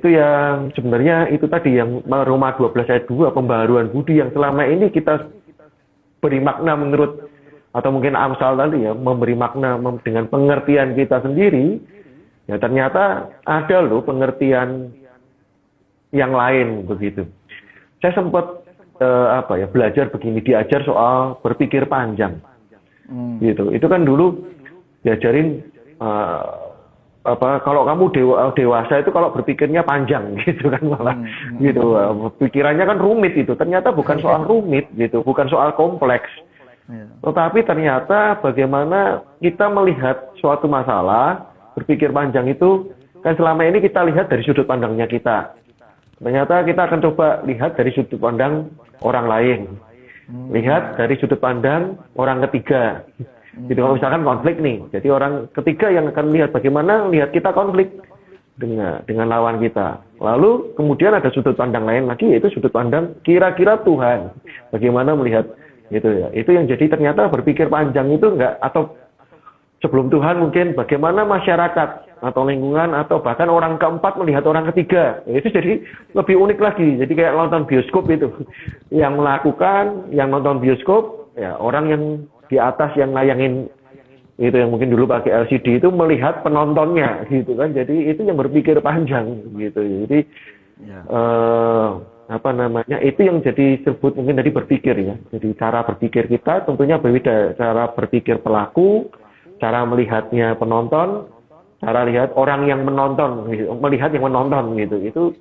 yang sebenarnya itu tadi yang Roma 12 ayat 2, pembaharuan budi yang selama ini kita beri makna menurut, atau mungkin Amsal tadi ya, memberi makna dengan pengertian kita sendiri. Ya ternyata ada loh pengertian yang lain begitu. Saya sempat belajar begini, diajar soal berpikir panjang. Gitu. Itu kan dulu diajarin kalau kamu dewasa itu kalau berpikirnya panjang gitu kan, malah gitu. Pikirannya kan rumit itu. Ternyata bukan soal rumit gitu, bukan soal kompleks. Tetapi ternyata bagaimana kita melihat suatu masalah, berpikir panjang itu kan selama ini kita lihat dari sudut pandangnya kita. Ternyata kita akan coba lihat dari sudut pandang orang lain. Lihat dari sudut pandang orang ketiga. Jadi kalau misalkan konflik nih, jadi orang ketiga yang akan lihat bagaimana lihat kita konflik dengan lawan kita. Lalu kemudian ada sudut pandang lain lagi, yaitu sudut pandang kira-kira Tuhan. Bagaimana melihat gitu ya. Itu yang jadi ternyata berpikir panjang itu enggak, atau sebelum Tuhan mungkin bagaimana masyarakat atau lingkungan atau bahkan orang keempat melihat orang ketiga. Itu jadi lebih unik lagi. Jadi kayak nonton bioskop itu. Yang nonton bioskop ya orang yang di atas yang nayangin itu, yang mungkin dulu pakai LCD itu melihat penontonnya gitu kan. Jadi itu yang berpikir panjang gitu. Jadi itu yang jadi sebut mungkin tadi berpikir ya. Jadi cara berpikir kita tentunya berbeda. Cara berpikir pelaku, cara melihatnya penonton, cara lihat orang yang menonton, melihat yang menonton gitu.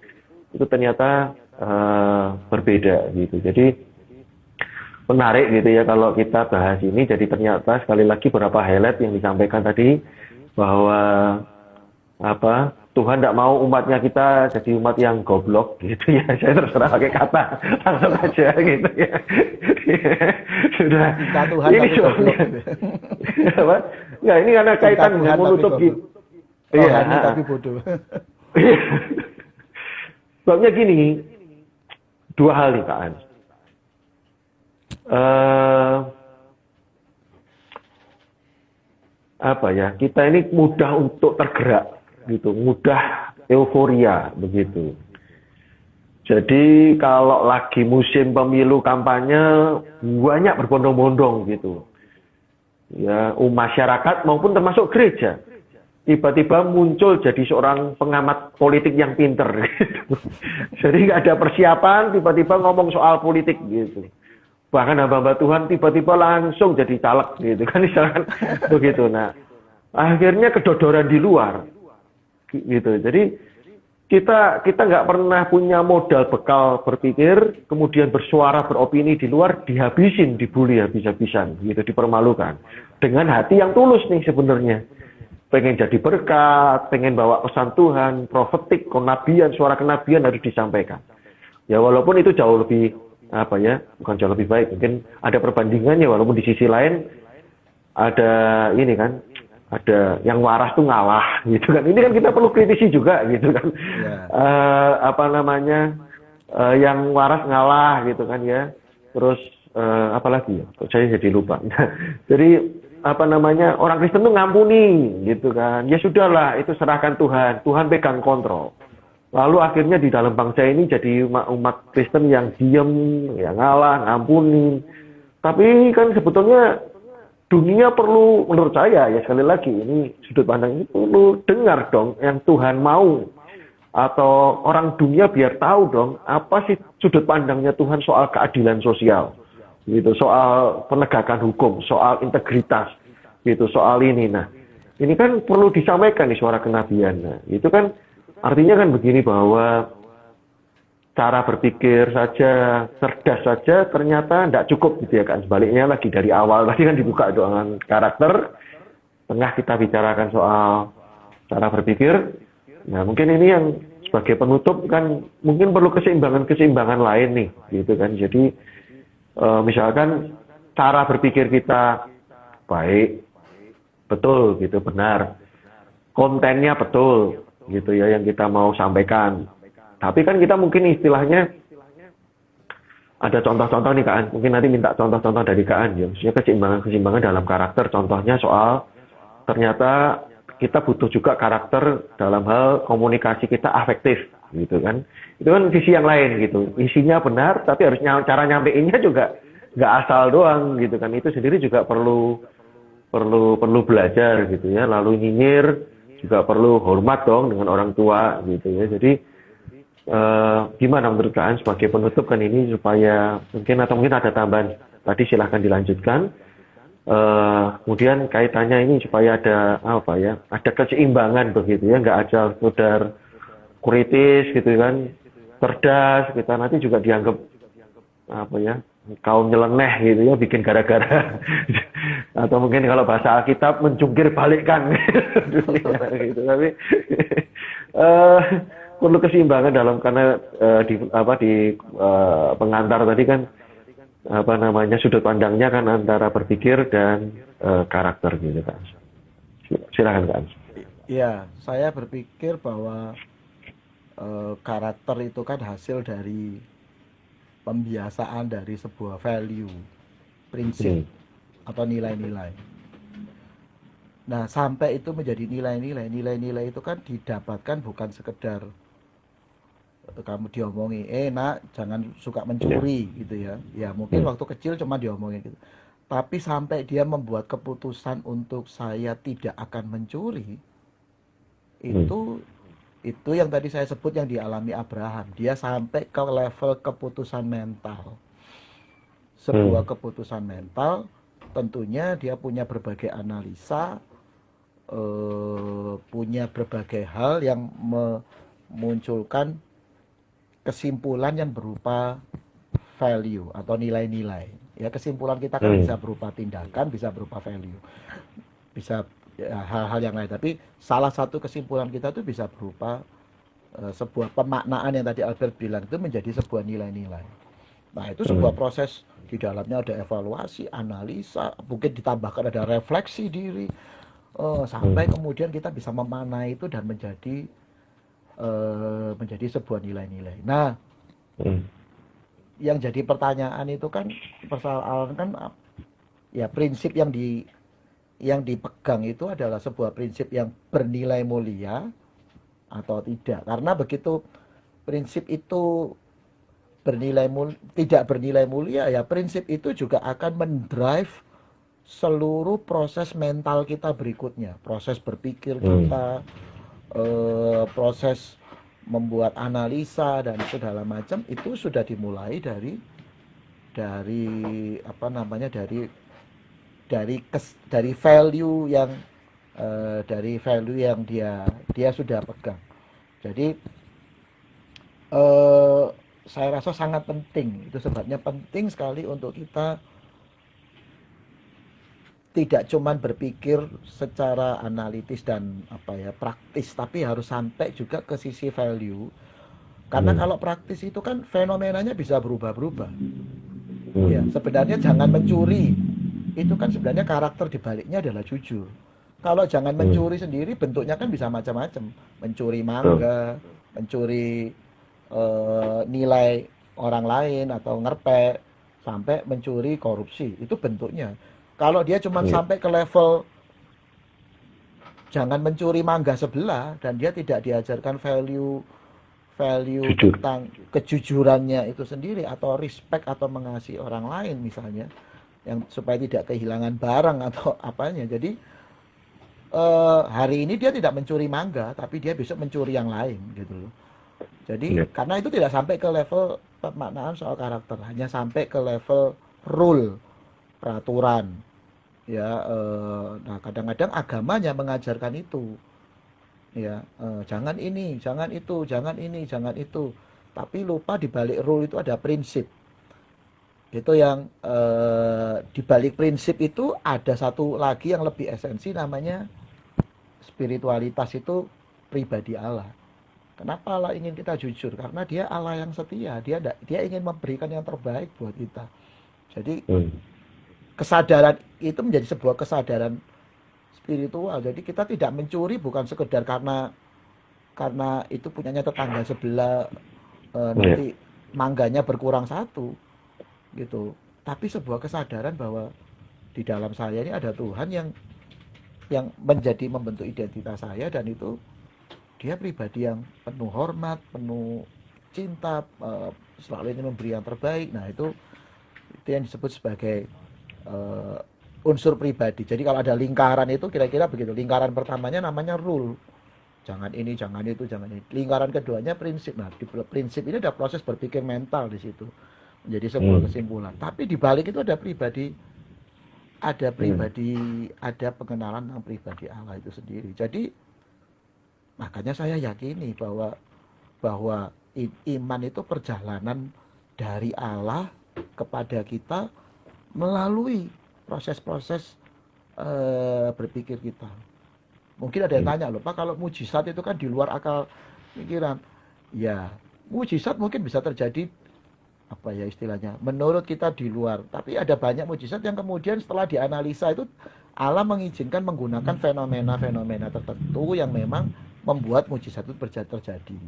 Itu ternyata berbeda gitu. Jadi menarik gitu ya kalau kita bahas ini. Jadi ternyata sekali lagi beberapa highlight yang disampaikan tadi, bahwa Tuhan tidak mau umatnya kita jadi umat yang goblok gitu ya. Saya terserah pakai kata langsung aja gitu ya. Sudah. Tuhan Ini soalnya apa? Nggak, ini karena kaitan dengan menutup gitu. Iya, tapi bodoh. Sebabnya gini, dua hal nih Kak Hans. Kita ini mudah untuk tergerak gitu, mudah euforia begitu. Jadi kalau lagi musim pemilu kampanye banyak berbondong-bondong gitu. Ya, masyarakat maupun termasuk gereja tiba-tiba muncul jadi seorang pengamat politik yang pinter gitu. Jadi nggak ada persiapan, tiba-tiba ngomong soal politik gitu. Bahkan hamba-hamba Tuhan tiba-tiba langsung jadi caleg gitu kan, misalkan begitu. Nah, akhirnya kedodoran di luar gitu. Jadi kita nggak pernah punya modal bekal berpikir, kemudian bersuara, beropini di luar, dihabisin, dibully habis-habisan gitu, dipermalukan. Dengan hati yang tulus nih sebenarnya. Pengen jadi berkat, pengen bawa pesan Tuhan, profetik, kenabian, suara kenabian harus disampaikan. Ya walaupun itu jauh lebih bukan jauh lebih baik, mungkin ada perbandingannya, walaupun di sisi lain ada ini kan, ada yang waras tuh ngalah gitu kan. Ini kan kita perlu kritisi juga gitu kan. Yang waras ngalah gitu kan ya. Terus apalagi ya? Saya jadi lupa. Jadi apa namanya, orang Kristen tuh ngampuni gitu kan. Ya sudahlah, itu serahkan Tuhan. Tuhan pegang kontrol. Lalu akhirnya di dalam bangsa ini jadi umat Kristen yang diem, yang ngalah, ngampuni. Tapi kan sebetulnya dunia perlu, menurut saya ya sekali lagi, ini sudut pandang ini perlu dengar dong yang Tuhan mau. Atau orang dunia biar tahu dong apa sih sudut pandangnya Tuhan soal keadilan sosial. Gitu, soal penegakan hukum, soal integritas, gitu, soal ini. Nah, ini kan perlu disampaikan di suara kenabian. Nah, itu kan artinya kan begini bahwa cara berpikir saja, cerdas saja ternyata tidak cukup gitu ya kan. Sebaliknya lagi dari awal tadi kan dibuka dengan karakter, tengah kita bicarakan soal cara berpikir. Nah mungkin ini yang sebagai penutup kan mungkin perlu keseimbangan lain nih gitu kan. Jadi misalkan cara berpikir kita baik, betul gitu, benar. Kontennya betul gitu ya yang kita mau sampaikan. Tapi kan kita mungkin istilahnya ada contoh-contoh nih Kak An. Mungkin nanti minta contoh-contoh dari Kak An ya. Maksudnya keseimbangan dalam karakter. Contohnya soal ternyata kita butuh juga karakter dalam hal komunikasi kita afektif gitu kan. Itu kan sisi yang lain gitu. Isinya benar tapi harus cara nyampeinnya juga nggak asal doang gitu kan. Itu sendiri juga perlu belajar gitu ya. Lalu nyinyir juga perlu hormat dong dengan orang tua gitu ya. Jadi gimana menurut Kak sebagai penutup kan ini supaya mungkin ada tambahan tadi silahkan dilanjutkan. Kemudian kaitannya ini supaya ada ada keseimbangan begitu ya, nggak aja sekedar kritis gitu kan, cerdas kita nanti juga dianggap kaum nyeleneh gitu ya, bikin gara-gara atau mungkin kalau bahasa Alkitab mencungkir balikkan gitu. Tapi perlu keseimbangan dalam karena di pengantar tadi kan sudut pandangnya kan antara berpikir dan karakter gitu kan. Silakan Kak. Ya, saya berpikir bahwa karakter itu kan hasil dari pembiasaan dari sebuah value, prinsip atau nilai-nilai. Nah, sampai itu menjadi nilai-nilai itu kan didapatkan bukan sekedar kamu diomongi, nak jangan suka mencuri gitu ya. Ya mungkin waktu kecil cuma diomongin gitu. Tapi sampai dia membuat keputusan untuk saya tidak akan mencuri, itu yang tadi saya sebut yang dialami Abraham. Dia sampai ke level keputusan mental. Sebuah keputusan mental, tentunya dia punya berbagai analisa, punya berbagai hal yang memunculkan kesimpulan yang berupa value atau nilai-nilai. Ya, kesimpulan kita kan bisa berupa tindakan, bisa berupa value, bisa hal-hal yang lain. Tapi salah satu kesimpulan kita itu bisa berupa sebuah pemaknaan yang tadi Albert bilang itu menjadi sebuah nilai-nilai. Nah itu sebuah proses, di dalamnya ada evaluasi, analisa, mungkin ditambahkan ada refleksi diri, sampai kemudian kita bisa memanai itu dan menjadi sebuah nilai-nilai. Nah, yang jadi pertanyaan itu kan, persoalan kan ya prinsip yang dipegang itu adalah sebuah prinsip yang bernilai mulia atau tidak. Karena begitu prinsip itu tidak bernilai mulia, ya prinsip itu juga akan mendrive seluruh proses mental kita berikutnya, proses berpikir kita, proses membuat analisa dan segala macam itu sudah dimulai dari value yang dia sudah pegang. Jadi saya rasa sangat penting, itu sebabnya penting sekali untuk kita tidak cuma berpikir secara analitis dan praktis, tapi harus sampai juga ke sisi value. Karena kalau praktis itu kan fenomenanya bisa berubah-berubah. Ya, sebenarnya jangan mencuri. Itu kan sebenarnya karakter dibaliknya adalah jujur. Kalau jangan mencuri sendiri bentuknya kan bisa macam-macam. Mencuri mangga, mencuri nilai orang lain atau ngerpek, sampai mencuri korupsi. Itu bentuknya. Kalau dia cuma Iya. sampai ke level jangan mencuri mangga sebelah dan dia tidak diajarkan value value Jujur. tentang kejujurannya itu sendiri atau respect atau mengasihi orang lain misalnya yang supaya tidak kehilangan barang atau apanya. Jadi hari ini dia tidak mencuri mangga tapi dia besok mencuri yang lain gitu loh. Jadi Iya. karena itu tidak sampai ke level pemaknaan soal karakter, hanya sampai ke level rule, peraturan. Ya, nah kadang-kadang agamanya mengajarkan itu. Ya, jangan ini, jangan itu, jangan ini, jangan itu. Tapi lupa di balik rule itu ada prinsip. Itu yang di balik prinsip itu ada satu lagi yang lebih esensi namanya spiritualitas itu pribadi Allah. Kenapa Allah ingin kita jujur? Karena dia Allah yang setia. Dia ingin memberikan yang terbaik buat kita. Jadi Hmm. kesadaran itu menjadi sebuah kesadaran spiritual. Jadi kita tidak mencuri bukan sekedar karena itu punyanya tetangga sebelah Iya. nanti mangganya berkurang satu gitu. Tapi sebuah kesadaran bahwa di dalam saya ini ada Tuhan yang menjadi membentuk identitas saya dan itu dia pribadi yang penuh hormat, penuh cinta, selalu ingin memberi yang terbaik. Nah, itu yang disebut sebagai unsur pribadi. Jadi kalau ada lingkaran itu kira-kira begitu. Lingkaran pertamanya namanya rule. Jangan ini, jangan itu, jangan ini. Lingkaran keduanya prinsip. Nah, di prinsip ini ada proses berpikir mental di situ. Menjadi sebuah Hmm. kesimpulan. Tapi di balik itu ada pribadi, Hmm. ada pengenalan tentang pribadi Allah itu sendiri. Jadi makanya saya yakini bahwa iman itu perjalanan dari Allah kepada kita melalui proses-proses berpikir kita. Mungkin ada yang Hmm. tanya loh, Pak, kalau mujizat itu kan di luar akal pikiran. Ya, mujizat mungkin bisa terjadi apa ya istilahnya, menurut kita di luar. Tapi ada banyak mujizat yang kemudian setelah dianalisa itu Allah mengizinkan menggunakan fenomena-fenomena tertentu yang memang membuat mujizat itu terjadi.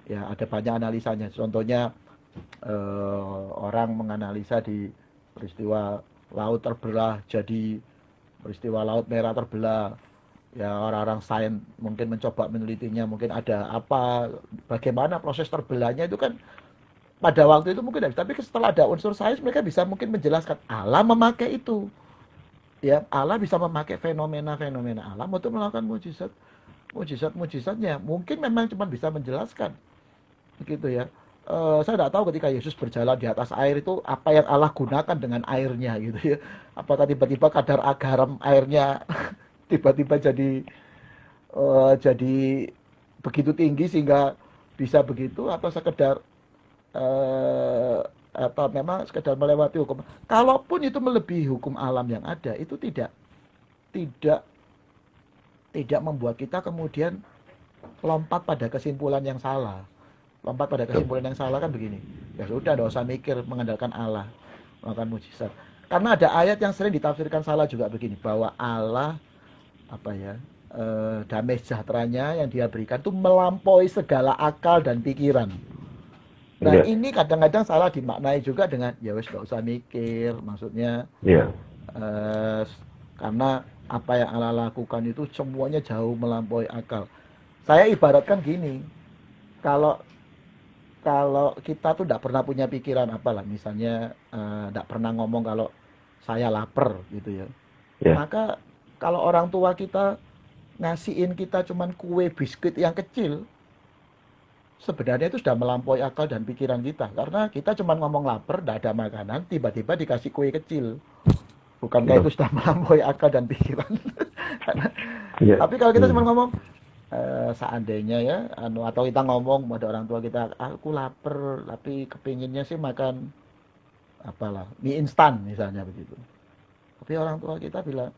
Ya, ada banyak analisanya. Contohnya orang menganalisa di peristiwa laut terbelah jadi peristiwa laut merah terbelah. Ya, orang-orang sains mungkin mencoba menelitinya, mungkin ada apa, bagaimana proses terbelahnya itu kan pada waktu itu mungkin, tapi setelah ada unsur sains mereka bisa mungkin menjelaskan Allah memakai itu. Ya, Allah bisa memakai fenomena-fenomena alam untuk melakukan mujizat-mujizatnya. Mungkin memang cuma bisa menjelaskan begitu ya. Saya tidak tahu ketika Yesus berjalan di atas air itu apa yang Allah gunakan dengan airnya gitu ya. Apakah tiba-tiba kadar garam airnya tiba-tiba jadi begitu tinggi sehingga bisa begitu atau sekedar atau memang sekedar melewati hukum. Kalaupun itu melebihi hukum alam yang ada, itu tidak tidak membuat kita kemudian lompat pada kesimpulan yang salah. Lompat pada kesimpulan yang salah kan begini. Ya sudah, tidak usah mikir mengandalkan Allah, melakukan mujizat. Karena ada ayat yang sering ditafsirkan salah juga begini, bahwa Allah apa ya damai sejahteranya yang dia berikan itu melampaui segala akal dan pikiran. Nah Iya. ini kadang-kadang salah dimaknai juga dengan ya wes gak usah mikir, maksudnya Iya. eh, karena apa yang Allah lakukan itu semuanya jauh melampaui akal. Saya ibaratkan gini, kalau kalau kita tuh tidak pernah punya pikiran apalah, misalnya tidak pernah ngomong kalau saya lapar gitu ya, Iya. maka kalau orang tua kita ngasihin kita cuman kue biskuit yang kecil, sebenarnya itu sudah melampaui akal dan pikiran kita. Karena kita cuma ngomong lapar, tidak ada makanan, tiba-tiba dikasih kue kecil. Bukankah Betul. itu sudah melampaui akal dan pikiran? Karena- Iya. Tapi kalau kita Hmm. cuma ngomong, seandainya ya, atau kita ngomong pada orang tua kita, aku lapar, tapi kepinginnya sih makan apalah, mie instan misalnya begitu. Tapi orang tua kita bilang,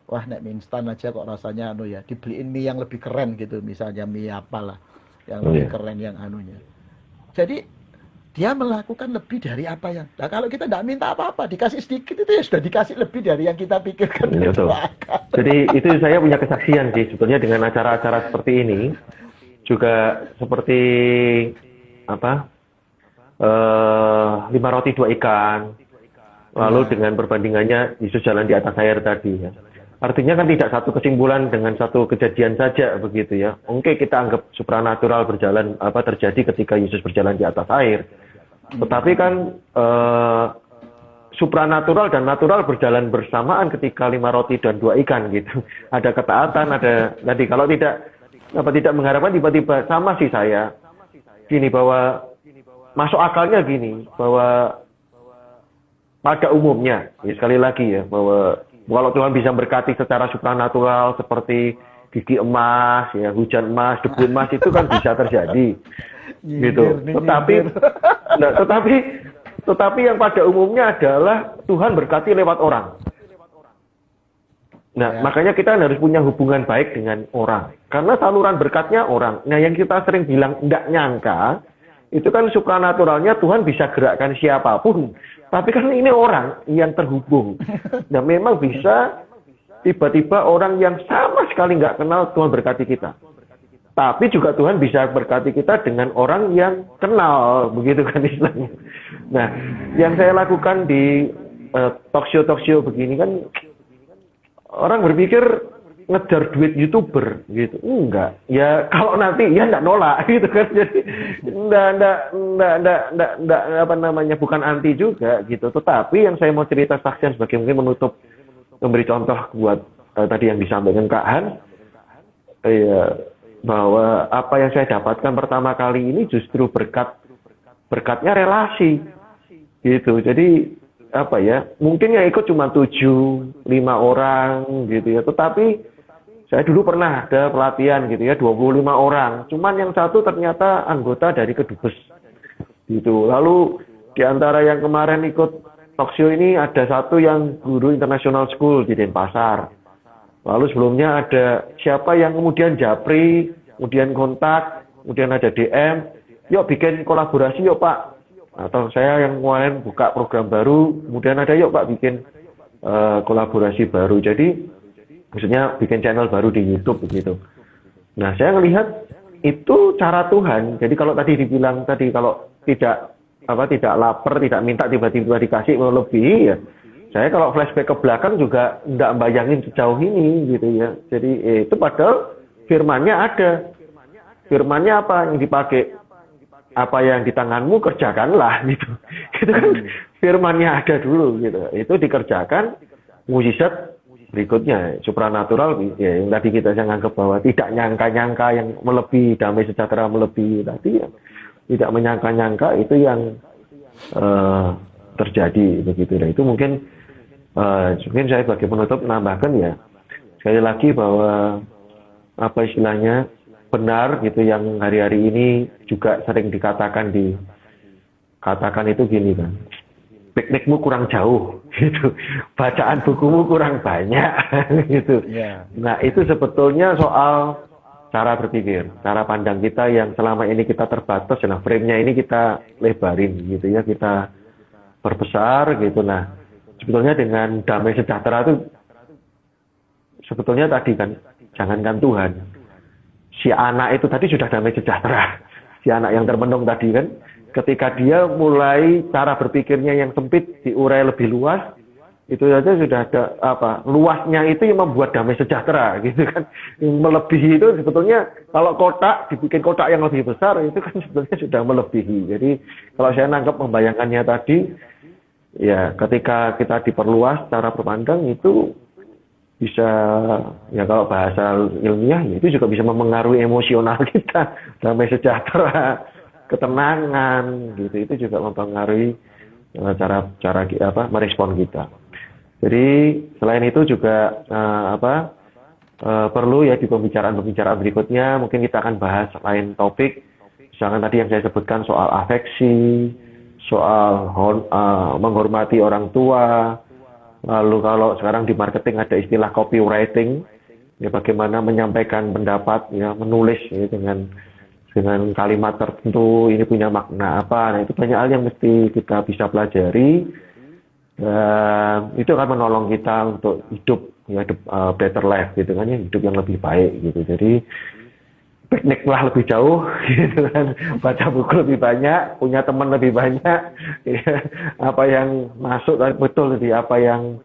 wah nek mie instan aja kok rasanya ya, dibeliin mie yang lebih keren gitu, misalnya mie apalah yang lebih Iya. keren yang anunya. Jadi dia melakukan lebih dari apa yang. Nah kalau kita tidak minta apa-apa, dikasih sedikit itu ya sudah dikasih lebih dari yang kita pikirkan dan Iya, betul. doakan. Jadi itu saya punya kesaksian sih sebetulnya dengan acara-acara seperti ini juga seperti apa 5 roti 2 ikan Lalu dengan perbandingannya Yesus jalan di atas air tadi ya. Artinya kan tidak satu kesimpulan dengan satu kejadian saja begitu ya. Oke, kita anggap supranatural terjadi ketika Yesus berjalan di atas air. Tetapi kan supranatural dan natural berjalan bersamaan ketika 5 roti dan 2 ikan gitu. Ada ketaatan, ada tadi kalau tidak mengharapkan tiba-tiba sama sih saya. Gini bahwa masuk akalnya gini bahwa pada umumnya, ya sekali lagi ya, bahwa kalau Tuhan bisa berkati secara supranatural seperti gigi emas, ya hujan emas, debu emas itu kan bisa terjadi, gitu. Tetapi yang pada umumnya adalah Tuhan berkati lewat orang. Nah, makanya kita harus punya hubungan baik dengan orang, karena saluran berkatnya orang. Nah, yang kita sering bilang tidak nyangka, itu kan supranaturalnya Tuhan bisa gerakkan siapapun. Tapi kan ini orang yang terhubung. Nah memang bisa tiba-tiba orang yang sama sekali nggak kenal Tuhan berkati kita. Tapi juga Tuhan bisa berkati kita dengan orang yang kenal. Begitu kan istilahnya. Nah yang saya lakukan di talk show begini kan orang berpikir ngejar duit YouTuber gitu. Enggak. Ya kalau nanti ya enggak nolak gitu kan. Jadi enggak bukan anti juga gitu. Tetapi yang saya mau cerita saksian sebagai mungkin memberi contoh buat tadi yang disampaikan Kak Han bahwa apa yang saya dapatkan pertama kali ini justru berkatnya relasi. Gitu. Jadi mungkin yang ikut cuma 7-5 orang gitu ya. Tetapi saya dulu pernah ada pelatihan gitu ya, 25 orang. Cuman yang satu ternyata anggota dari Kedubes. Gitu. Lalu di antara yang kemarin ikut talk show ini ada satu yang guru international school di Denpasar. Lalu sebelumnya ada siapa yang kemudian japri, kemudian kontak, kemudian ada DM, yuk bikin kolaborasi yuk Pak. Atau saya yang kemarin buka program baru, kemudian ada yuk Pak bikin kolaborasi baru. Jadi maksudnya bikin channel baru di YouTube begitu. Nah, saya melihat itu cara Tuhan. Jadi kalau tadi dibilang kalau tidak lapar, tidak minta tiba-tiba dikasih melebihi ya. Saya kalau flashback ke belakang juga enggak bayangin sejauh ini gitu ya. Jadi itu padahal firman-nya ada. Firman-nya apa yang dipakai? Apa yang di tanganmu kerjakanlah gitu. Gitu kan firman-nya ada dulu gitu. Itu dikerjakan, mukjizat berikutnya supranatural ya yang tadi kita anggap bahwa tidak nyangka-nyangka yang melebihi, damai sejahtera melebihi tadi ya tidak menyangka-nyangka itu yang terjadi begitu. Nah itu mungkin saya sebagai penutup menambahkan ya sekali lagi bahwa istilahnya benar gitu yang hari-hari ini juga sering dikatakan itu gini kan, piknikmu kurang jauh gitu, bacaan bukumu kurang banyak gitu. Nah itu sebetulnya soal cara berpikir, cara pandang kita yang selama ini kita terbatas. Nah frame-nya ini kita lebarin gitu ya, kita perbesar gitu. Nah sebetulnya dengan damai sejahtera itu sebetulnya tadi kan jangankan Tuhan, si anak itu tadi sudah damai sejahtera, si anak yang termenung tadi kan. Ketika dia mulai cara berpikirnya yang sempit diurai lebih luas, itu saja sudah ada luasnya itu yang membuat damai sejahtera gitu kan. Yang melebihi itu sebetulnya kalau dibikin kotak yang lebih besar itu kan sebetulnya sudah melebihi. Jadi kalau saya nangkep membayangkannya tadi, ya ketika kita diperluas cara berpandang itu bisa ya kalau bahasa ilmiah itu juga bisa mempengaruhi emosional kita, damai sejahtera, ketenangan gitu, itu juga mempengaruhi cara merespon kita. Jadi selain itu juga perlu ya di pembicaraan berikutnya mungkin kita akan bahas lain topik, misalkan tadi yang saya sebutkan soal afeksi, soal menghormati orang tua. Lalu kalau sekarang di marketing ada istilah copywriting, ya bagaimana menyampaikan pendapat, ya menulis ya, dengan kalimat tertentu ini punya makna apa. Nah itu banyak hal yang mesti kita bisa pelajari dan itu akan menolong kita untuk hidup ya better life gitu kan ya, hidup yang lebih baik gitu. Jadi pikniklah lebih jauh gitu kan, baca buku lebih banyak, punya teman lebih banyak, ya. Apa yang masuk betul di apa yang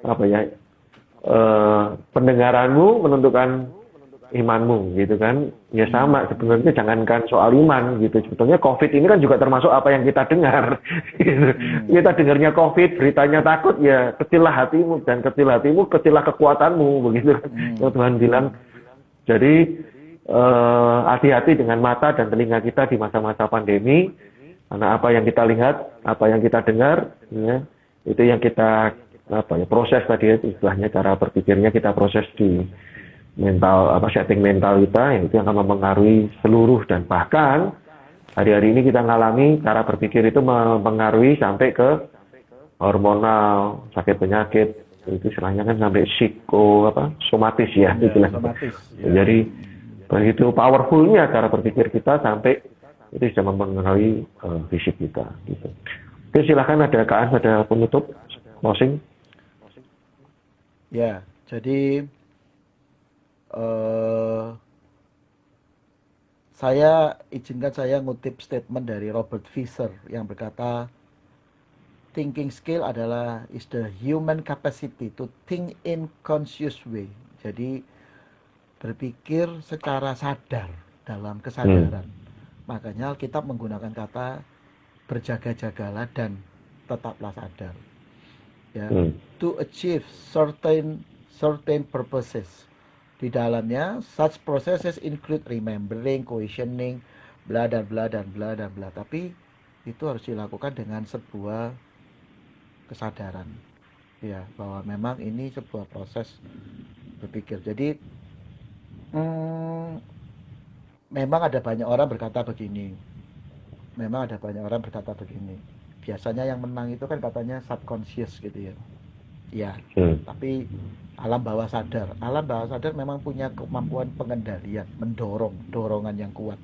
apa ya pendengaranmu menentukan imanmu gitu kan. Ya sama sebenarnya, jangankan soal iman gitu, sebetulnya COVID ini kan juga termasuk apa yang kita dengar gitu. Kita dengarnya COVID, beritanya takut, ya kecillah hatimu, dan kecil hatimu kecillah kekuatanmu begitu kan. Yang Tuhan bilang. Jadi hati-hati dengan mata dan telinga kita di masa-masa pandemi, karena apa yang kita lihat, apa yang kita dengar, ya, itu yang kita proses tadi, istilahnya cara berpikirnya kita proses di mental, setting mental kita, yang itu akan mempengaruhi seluruh, dan bahkan hari-hari ini kita ngalami cara berpikir itu mempengaruhi sampai ke hormonal, sakit penyakit, itu istilahnya kan sampai somatis ya, istilahnya. Jadi begitu powerfulnya cara berpikir kita sampai itu bisa mempengaruhi fisik kita gitu. Oke, silakan ada Kak, ada penutup closing. Ya, jadi izinkan saya ngutip statement dari Robert Fisher yang berkata, thinking skill is the human capacity to think in conscious way. Jadi berpikir secara sadar, dalam kesadaran. Makanya Alkitab menggunakan kata berjaga-jagalah dan tetaplah sadar. Ya, to achieve certain purposes. Di dalamnya, such processes include remembering, questioning, bla dan bla dan bla dan bla. Tapi itu harus dilakukan dengan sebuah kesadaran. Ya, bahwa memang ini sebuah proses berpikir. Jadi memang ada banyak orang berkata begini. Biasanya yang menang itu kan katanya subconscious gitu ya. Ya, tapi alam bawah sadar memang punya kemampuan pengendalian, dorongan yang kuat.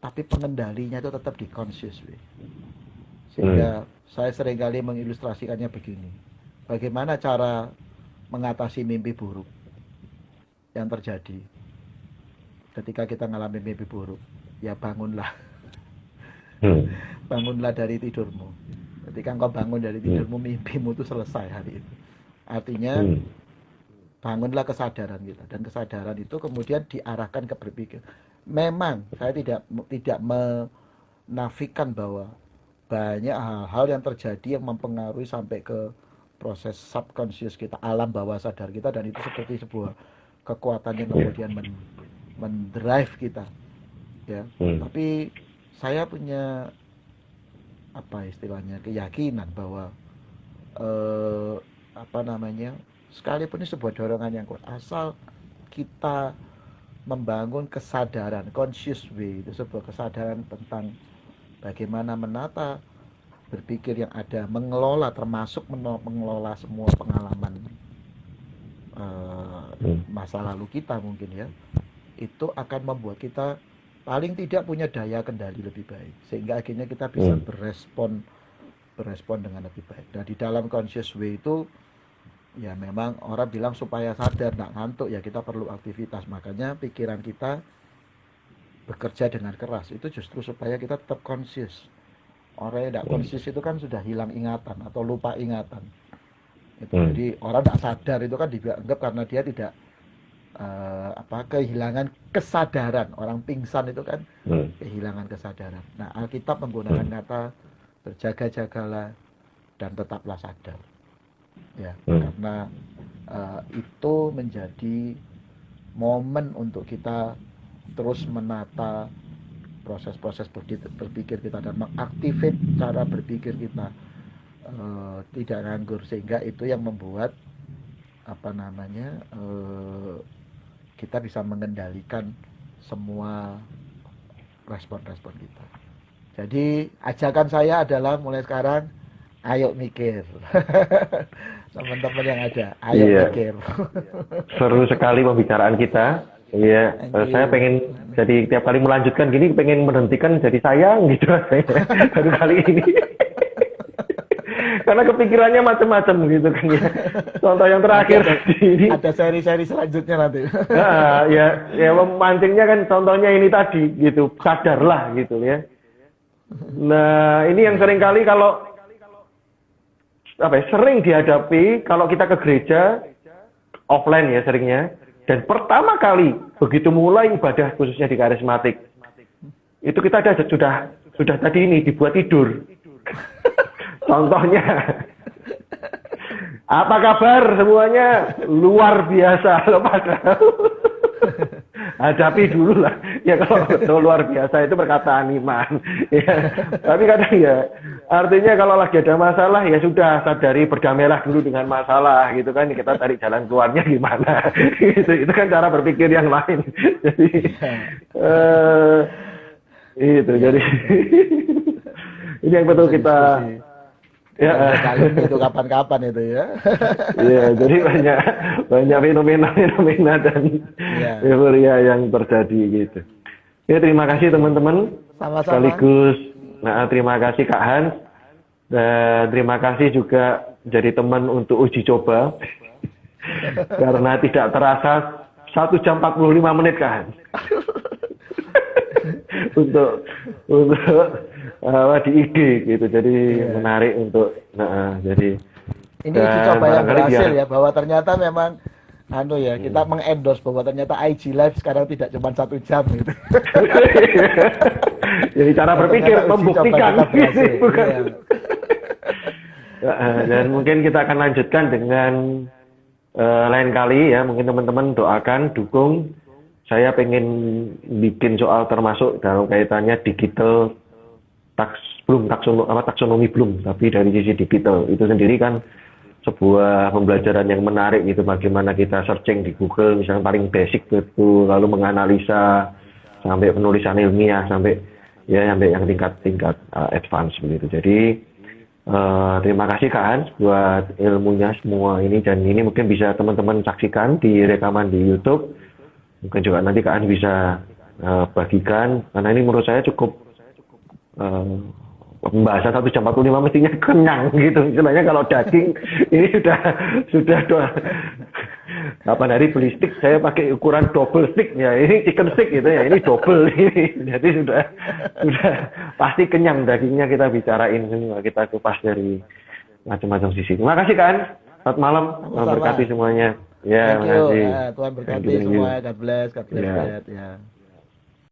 Tapi pengendalinya itu tetap di conscious way. Sehingga saya seringkali mengilustrasikannya begini. Bagaimana cara mengatasi mimpi buruk yang terjadi ketika kita mengalami mimpi buruk? Ya bangunlah. Bangunlah dari tidurmu. Ketika engkau bangun dari tidurmu, mimpimu itu selesai hari itu. Artinya bangunlah kesadaran kita, dan kesadaran itu kemudian diarahkan ke berpikir. Memang saya tidak menafikan bahwa banyak hal-hal yang terjadi yang mempengaruhi sampai ke proses subconscious kita, alam bawah sadar kita, dan itu seperti sebuah kekuatan yang kemudian mendrive kita, ya. Tapi saya punya keyakinan bahwa sekalipun ini sebuah dorongan yang kuat, asal kita membangun kesadaran, conscious way, itu sebuah kesadaran tentang bagaimana menata berpikir yang ada, mengelola, termasuk mengelola semua pengalaman masa lalu kita mungkin ya, itu akan membuat kita paling tidak punya daya kendali lebih baik, sehingga akhirnya kita bisa berespon dengan lebih baik. Nah, di dalam conscious way itu ya memang orang bilang supaya sadar, nggak ngantuk, ya kita perlu aktivitas. Makanya pikiran kita bekerja dengan keras itu justru supaya kita tetap conscious. Orang yang tidak conscious itu kan sudah hilang ingatan atau lupa ingatan. Jadi orang tidak sadar itu kan dianggap karena dia tidak kehilangan kesadaran. Orang pingsan itu kan kehilangan kesadaran. Nah, Alkitab menggunakan kata berjaga-jagalah dan tetaplah sadar. Ya, karena itu menjadi momen untuk kita terus menata proses-proses berpikir kita dan mengaktifkan cara berpikir kita tidak nganggur, sehingga itu yang membuat kita bisa mengendalikan semua respon-respon kita. Jadi ajakan saya adalah mulai sekarang, ayo mikir. Teman-teman yang ada, ayo mikir. Seru sekali pembicaraan kita. Iya, saya pengen jadi tiap kali melanjutkan gini pengen menghentikan jadi sayang gitu baru kali ini. Karena kepikirannya macam-macam gitu kan ya. Contoh yang terakhir ini, Ada seri-seri selanjutnya nanti. nah, ya memancingnya kan contohnya ini tadi gitu, sadarlah gitu ya. Nah, ini yang seringkali kalau sering dihadapi kalau kita ke gereja offline ya seringnya, dan pertama kali begitu mulai ibadah khususnya di karismatik itu kita sudah tadi ini dibuat tidur. Contohnya, apa kabar semuanya? Luar biasa loh padahal. Hadapi dulu lah. Ya kalau betul luar biasa itu perkataan iman. Ya. Tapi kadang ya, artinya kalau lagi ada masalah ya sudah sadari, berdamailah dulu dengan masalah gitu kan. Kita cari jalan keluarnya gimana. Itu kan cara berpikir yang lain. Jadi itu jadi ini yang betul kita ya Kalian itu kapan-kapan itu ya. Iya, jadi banyak fenomena dan Iya. euforia yang terjadi gitu. Ya, terima kasih teman-teman. Sama-sama. Sekaligus, terima kasih Kak Hans. Dan terima kasih juga jadi teman untuk uji coba. Karena tidak terasa 1 jam 45 menit Kak Hans. untuk di IG gitu, jadi menarik untuk jadi Ini uji coba yang barangkali berhasil ya, bahwa ternyata memang kita mengendorse bahwa ternyata IG Live sekarang tidak cuma 1 jam gitu. Jadi cara berpikir Ternyata uji membuktikan coba kita berhasil. bukan. Iya. Dan mungkin kita akan lanjutkan dengan lain kali ya, mungkin teman-teman doakan, dukung. Saya pengen bikin soal termasuk dalam kaitannya digital taksonomi belum, tapi dari sisi digital itu sendiri kan sebuah pembelajaran yang menarik gitu, bagaimana kita searching di Google misalnya paling basic itu, lalu menganalisa sampai penulisan ilmiah sampai yang tingkat advance begitu. Jadi terima kasih Kak Hans buat ilmunya semua ini, dan ini mungkin bisa teman-teman saksikan di rekaman di YouTube. Mungkin juga nanti Kak Hans bisa bagikan, karena ini menurut saya cukup pembahasan 1 jam 45 mestinya kenyang gitu. Istilahnya kalau daging ini sudah dari beli stick saya pakai ukuran double stick ya, ini chicken stick gitu ya, ini double ini. Jadi sudah pasti kenyang dagingnya, kita bicarain semua, kita kupas dari macam-macam sisi. Terima kasih Kak Hans. Selamat malam, Tuhan berkati semuanya. Ya, Thank you. makasih. Tuhan berkati Thank you. semua. God bless. Ya. Ya.